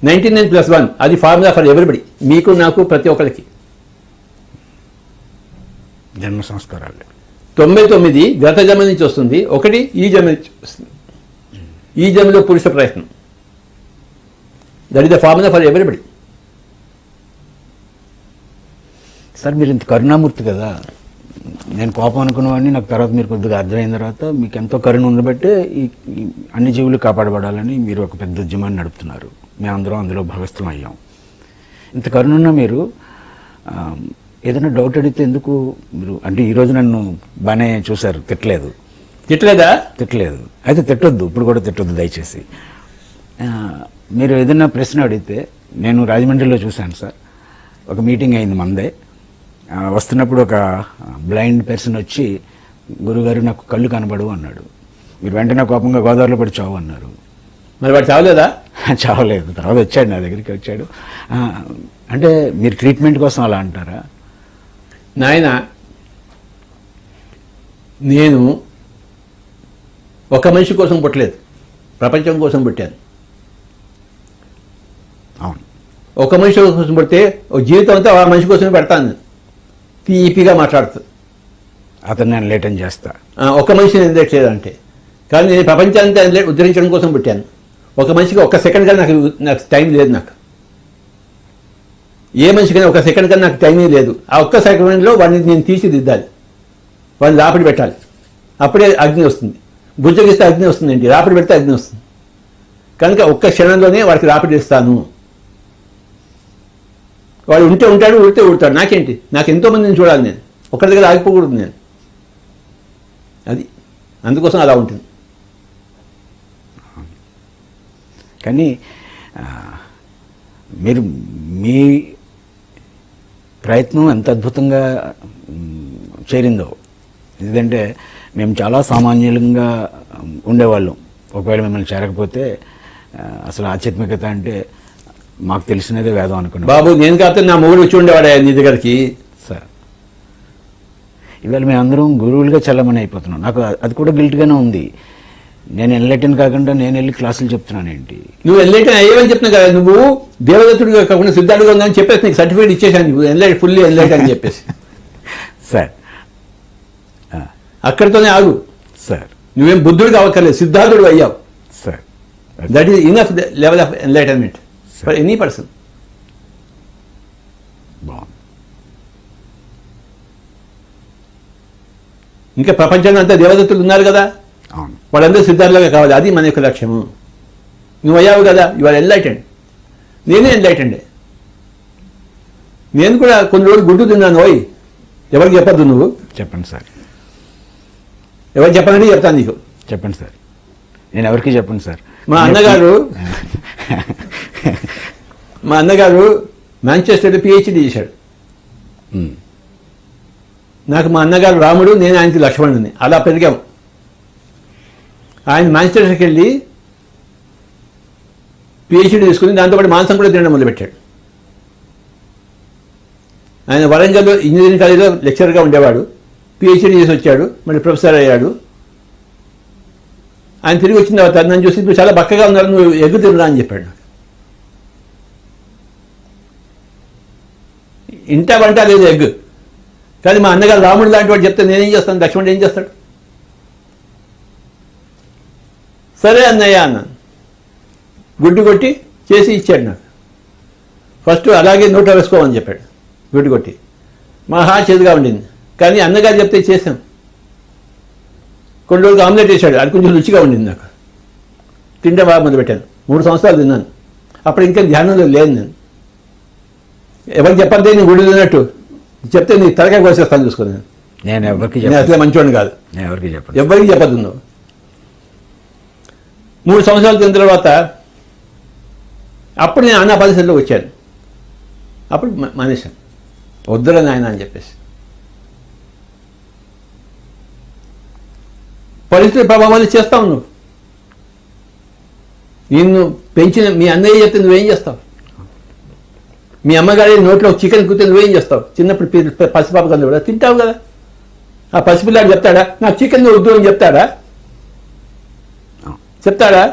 99+1 అది ఫార్ములా ఫర్ ఎవ్రీబడి. మీకు, నాకు, ప్రతి ఒక్కరికి. జన్మ సంస్కారాలు 99 గత జన్మ నుంచి వస్తుంది, 1 ఈ జన్మ నుంచి వస్తుంది. ఈ జన్మలో పురుష ప్రయత్నం. That is the formula for everybody. Sir, మీరు ఇంత కరుణామూర్తి కదా. నేను కోపం అనుకున్నవాడిని నాకు తర్వాత మీరు కొద్దిగా అర్థమైన తర్వాత మీకు ఎంతో కరుణ ఉండబట్టే ఈ అన్ని జీవులు కాపాడబడాలని మీరు ఒక పెద్ద ఉద్యమాన్ని నడుపుతున్నారు. మేమందరం అందులో భాగస్థలం అయ్యాం. ఇంత కరుణున్న మీరు ఏదైనా డౌట్ అడిగితే ఎందుకు మీరు అంటే ఈరోజు నన్ను బాగానే చూశారు, తిట్టలేదు. తిట్టలేదా? తిట్టలేదు. అయితే తిట్టొద్దు, ఇప్పుడు కూడా తిట్టొద్దు దయచేసి. మీరు ఏదైనా ప్రశ్న అడిగితే నేను రాజమండ్రిలో చూశాను సార్. ఒక మీటింగ్ అయింది మందే. వస్తున్నప్పుడు ఒక బ్లైండ్ పర్సన్ వచ్చి, గురుగారు నాకు కళ్ళు కనబడవు అన్నాడు. మీరు వెంటనే కోపంగా గోదావరిలో పడి చావు అన్నారు. మరి వాడు చావలేదా? చావలేదు. తర్వాత వచ్చాడు, నా దగ్గరికి వచ్చాడు. అంటే మీరు ట్రీట్మెంట్ కోసం అలా అంటారా? నాయన, నేను ఒక మనిషి కోసం పుట్టలేదు, ప్రపంచం కోసం పుట్టాను. అవును. ఒక మనిషి కోసం పుడితే ఒక జీవితం అంతా ఆ మనిషి కోసమే పెడతాను. తీపిగా మాట్లాడుతూ అతను నేను లేట్ అని చేస్తా. ఒక మనిషిని ఎందుకు చేయదంటే, కానీ నేను ప్రపంచాన్ని ఉద్ధరించడం కోసం పుట్టాను. ఒక మనిషికి 1 సెకండ్ కానీ నాకు టైం లేదు. నాకు ఏ మనిషికైనా 1 సెకండ్ కానీ నాకు టైమే లేదు. ఆ 1 సెకండ్లో వాడిని నేను తీర్చిదిద్దాలి, వాడిని రాపిడి పెట్టాలి. అప్పుడే అగ్ని వస్తుంది. బుజ్జగిస్తే అగ్ని వస్తుందండి, రాపిడి పెడితే అగ్ని వస్తుంది. కనుక 1 క్షణంలోనే వాడికి రాపిడి ఇస్తాను. వాడు ఉంటే ఉంటాడు, ఉడితే ఉడతాడు. నాకేంటి? నాకు ఎంతోమందిని చూడాలి. నేను ఒకరి దగ్గర ఆగిపోకూడదు. నేను అది అందుకోసం అలా ఉంటుంది. కానీ మీరు మీ ప్రయత్నం ఎంత అద్భుతంగా చేరిందో. ఎందుకంటే మేము చాలా సామాన్యంగా ఉండేవాళ్ళం. ఒకవేళ మిమ్మల్ని చేరకపోతే అసలు ఆధ్యాత్మికత అంటే మాకు తెలిసినదే వేదం అనుకున్నాం. బాబు నేను కాకపోతే నా మొగుడు వచ్చి ఉండేవాడే నీ దగ్గరికి. సార్ ఇవాళ మేమందరం గురువులుగా చల్లమని అయిపోతున్నాం. నాకు అది కూడా గిల్ట్గానే ఉంది. నేను ఎన్లైటన్ కాకుండా నేను వెళ్ళి క్లాసులు చెప్తున్నాను ఏంటి? నువ్వు ఎన్లైటన్ అయ్యేవని చెప్తున్నావు కదా. నువ్వు దేవదత్తుడిగా కాకుండా సిద్ధార్థుగా ఉందని చెప్పేసి నీకు సర్టిఫికేట్ ఇచ్చేసాను. నువ్వు ఫుల్లీ ఎన్లైటన్ అని చెప్పేసి. సార్ అక్కడితోనే ఆగు సార్. నువ్వేం బుద్ధుడికి అవ్వక్కర్లేదు, సిద్ధార్థుడు అయ్యావు. Sir that is enough level of enlightenment for any person. బాగుంది. ఇంకా ప్రపంచంలో అంతా దేవదత్తులు ఉన్నారు కదా, అవును. వాళ్ళందరూ సిద్ధార్థులుగా కావాలి. అది మన యొక్క లక్ష్యము. నువ్వు అయ్యావు కదా, ఇవాళ ఎన్లైటెండ్. నేనే ఎన్లైటెండే. నేను కూడా కొన్ని రోజులు గుడ్డు తిన్నాను. ఓయ్ ఎవరికి చెప్పద్దు, నువ్వు చెప్పండి సార్. ఎవరికి చెప్పనండి చెప్తాను నీకు. చెప్పండి సార్. నేను ఎవరికి చెప్పండి సార్. మా అన్నగారు మాంచెస్టర్లో పిహెచ్డీ చేశాడు. నాకు మా అన్నగారు రాముడు, నేను ఆయనకి లక్ష్మణుడిని. అలా పెరిగాము. ఆయన మాంచెస్టర్కి వెళ్ళి పిహెచ్డీ తీసుకుని దాంతోపాటు మాంసం కూడా తినడం మొదలుపెట్టాడు. ఆయన వరంగల్లో ఇంజనీరింగ్ కాలేజీలో లెక్చరర్గా ఉండేవాడు. పిహెచ్డీ చేసి వచ్చాడు, మళ్ళీ ప్రొఫెసర్ అయ్యాడు. ఆయన తిరిగి వచ్చిన తర్వాత నన్ను చూసి నువ్వు చాలా బక్కగా ఉన్నారు, నువ్వు ఎగ్గు తినరా అని చెప్పాడు. ఇంటా వంట లేదు ఎగ్. కానీ మా అన్నగారు రాముడు లాంటి వాడు చెప్తే నేనేం చేస్తాను, లక్ష్మణుడు ఏం చేస్తాడు? సరే అన్నయ్య అన్నాను. గుడ్డు కొట్టి చేసి ఇచ్చాడు నాకు. ఫస్ట్ అలాగే నోట్లో వేసుకోమని చెప్పాడు. గుడ్డు కొట్టి మహా చేదుగా ఉండింది. కానీ అన్నగారు చెప్తే చేసాం. కొన్ని రోజులు ఆమ్లెట్ వేసాడు, అది కొంచెం రుచిగా ఉండింది. నాకు తింటే బాగా మొదలుపెట్టాను. 3 సంవత్సరాలు తిన్నాను. అప్పుడు ఇంకా ధ్యానంలో లేదు నేను. ఎవరికి చెప్పద్దే నేను గుడి తిన్నట్టు చెప్తే నీ తలకాయ కోసేస్తాను చూసుకో. నేను ఎవరికి నేను అసలే మంచివాడిని కాదు. నేను ఎవరికి చెప్పను. ఎవరికి చెప్పద్దు నువ్వు. 3 సంవత్సరాలు తిన్న తర్వాత అప్పుడు నేను అన్న పరిస్థితిలో వచ్చాను. అప్పుడు మానేశాను. వద్దురా నాయన అని చెప్పేసి. పరిస్థితి ప్రభావాలు చేస్తావు నువ్వు. నిన్ను పెంచిన మీ అన్నయ్య చెప్తే నువ్వేం చేస్తావు? మీ అమ్మగారి నోట్లో చికెన్ కుత్తే నువ్వేం చేస్తావు? చిన్నప్పుడు పసిపాప కన్నా కూడా తింటావు కదా. ఆ పసిపిల్లాడు చెప్తాడా నాకు చికెన్ వద్దు అని చెప్తాడా? చెప్తాడా?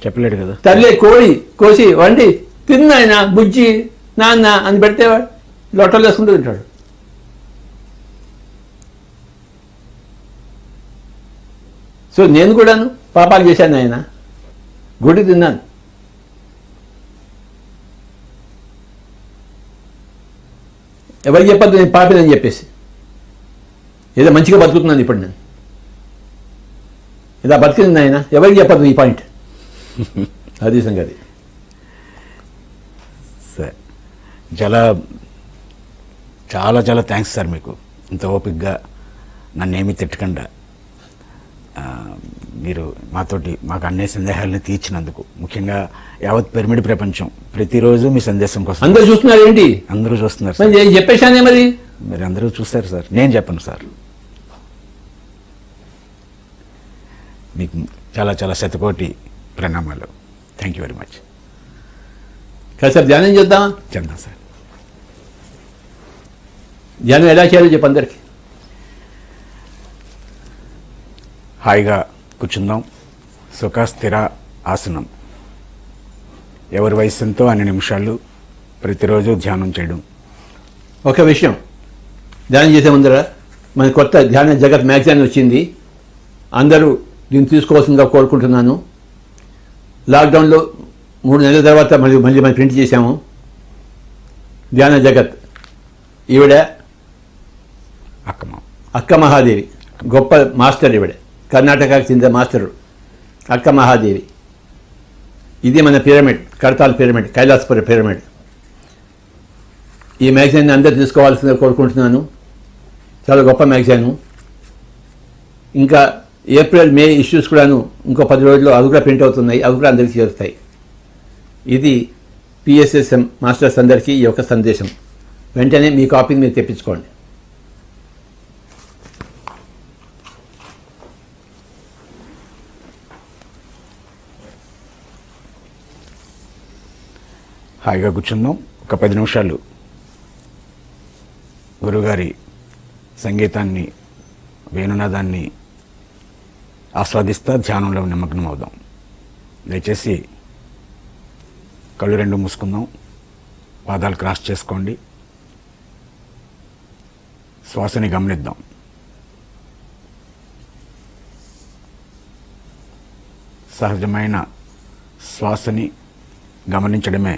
చెప్పలేడు కదా. తల్లి కోడి కోసి వండి తిన్నాయన బుజ్జి నాన్న అని పెడితే లొట్టలు వేసుకుంటూ తింటాడు. సో నేను కూడాను పాపాలు చేశాను. ఆయన గుడి తిన్నాను. ఎవరికి చెప్పద్దు నేను పాపినని చెప్పేసి. ఏదో మంచిగా బతుకుతున్నాను ఇప్పుడు నేను. ఇలా బతికింది ఆయన. ఎవరికి చెప్పద్దు ఈ పాయింట్. అది సంగతి. సార్ చాలా చాలా చాలా థ్యాంక్స్ సార్. మీకు ఇంత ఓపికగా నన్నేమీ తిట్టకుండా మీరు మాకు అన్ని సందేహాలను తీర్చినందుకు, ముఖ్యంగా యావత్ పిరమిడ్ ప్రపంచం ప్రతిరోజు మీ సందేశం కోసం అందరూ చూస్తున్నారు ఏంటి? అందరూ చూస్తున్నారు మరి నేను చెప్పేశానే. మరి మీరు అందరూ చూస్తారు సార్. నేను చెప్పను సార్. మీకు చాలా చాలా శతకోటి ప్రణామాలు. Thank you very much. కాసేపు ధ్యానం చేద్దామా? చేద్దాం సార్. ధ్యానం ఎలా చేయాలో చెప్పు అందరికి. హాయిగా కూర్చుందాం. సుఖ స్థిర ఆసనం. ఎవరి వయస్సుతో అన్ని నిమిషాలు ప్రతిరోజు ధ్యానం చేయడం. ఒక విషయం ధ్యానం చేసే ముందర మన కొత్త ధ్యాన జగత్ మ్యాగజైన్ వచ్చింది. అందరూ దీన్ని తీసుకోవాల్సిందిగా కోరుకుంటున్నాను. లాక్డౌన్లో 3 నెలల తర్వాత మళ్ళీ మనం ప్రింట్ చేశాము. ధ్యాన జగత్. ఈవిడ అక్క మహాదేవి, గొప్ప మాస్టర్. ఈవిడ కర్ణాటకకు చెందిన మాస్టరు అక్క మహాదేవి. ఇది మన పిరమిడ్, కడతాల్ పిరమిడ్, కైలాసపుర పిరమిడ్. ఈ మ్యాగజైన్ అందరూ తీసుకోవాల్సిందిగా కోరుకుంటున్నాను. చాలా గొప్ప మ్యాగజైను. ఇంకా ఏప్రిల్ మే ఇష్యూస్ కూడాను ఇంకో 10 రోజుల్లో అవి కూడా ప్రింట్ అవుతున్నాయి. అవి కూడా అందరికీ చేరుతాయి. ఇది PSSM మాస్టర్స్ అందరికీ ఈ యొక్క సందేశం. వెంటనే మీ కాపీని మీరు తెప్పించుకోండి. హాయిగా కూర్చుందాం. ఒక 10 నిమిషాలు గురుగారి సంగీతాన్ని, వేణునాదాన్ని ఆస్వాదిస్తా ధ్యానంలో నిమగ్నం అవుదాం. దయచేసి కళ్ళు 2 మూసుకుందాం. పాదాలు క్రాస్ చేసుకోండి. శ్వాసని గమనిద్దాం. సహజమైన శ్వాసని గమనించడమే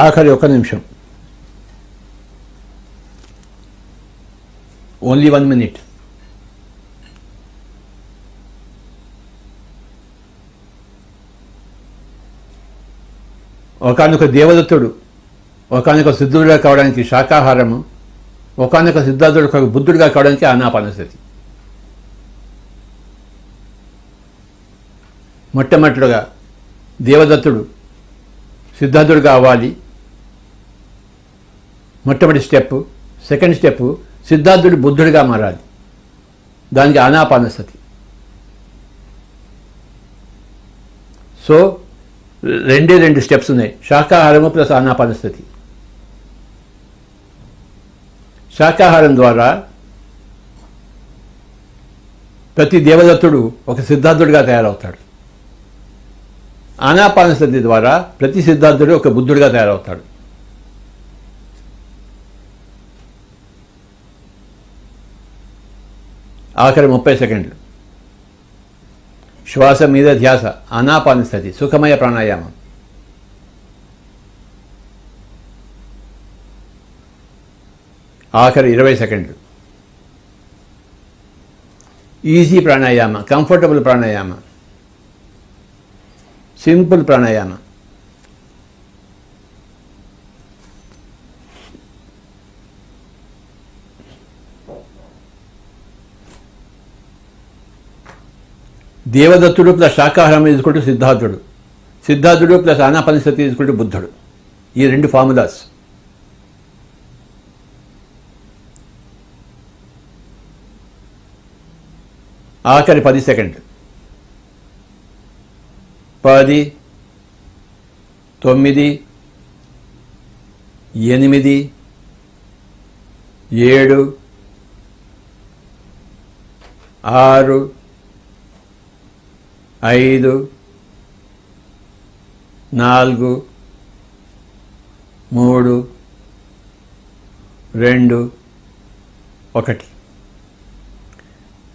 ఆఖరి 1 నిమిషం, ఓన్లీ 1 minute. ఒకానొక దేవదత్తుడు ఒకానొక సిద్ధుడుగా కావడానికి శాకాహారము, ఒకానొక సిద్ధార్థుడు ఒక బుద్ధుడిగా కావడానికి ఆనాపానసతి. మొట్టమొదటిగా దేవదత్తుడు సిద్ధార్థుడుగా అవ్వాలి, మొట్టమొదటి స్టెప్. సెకండ్ స్టెప్ సిద్ధార్థుడు బుద్ధుడిగా మారాలి, దానికి ఆనాపానసతి. సో 2 స్టెప్స్ ఉన్నాయి, శాకాహారము ప్లస్ ఆనాపానసతి. శాకాహారం ద్వారా ప్రతి దేవదత్తుడు ఒక సిద్ధార్థుడిగా తయారవుతాడు. ఆనాపానసతి ద్వారా ప్రతి సిద్ధార్థుడు ఒక బుద్ధుడిగా తయారవుతాడు. ఆఖరి 30 సెకండ్లు శ్వాస మీద ధ్యాస, ఆనాపానసతి, సుఖమయ ప్రాణాయామం. ఆఖరి 20 సెకండ్లు easy pranayama, comfortable pranayama, simple pranayama. దేవదత్తుడు ప్లస్ శాకాహారం ఈజ్కొల్టు సిద్ధార్థుడు, సిద్ధార్థుడు ప్లస్ ఆనాపానసతి ఈజ్కొల్టు బుద్ధుడు. ఈ 2 ఫార్ములాస్. ఆఖరి 10 సెకండ్లు 10, 9, 8, 7, 6, 5, 4, 3, 2, 1.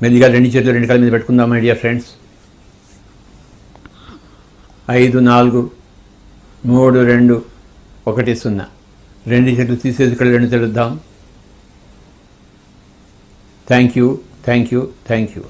మెల్లిగా 2 చేతులు 2 కాళ్ళ మీద పెట్టుకుందాం మై డియర్ ఫ్రెండ్స్. 5, 4, 3, 2, 1, 0. 2 చేతులు తీసేసి ఇక్కడ 2 తెలుద్దాం. Thank you.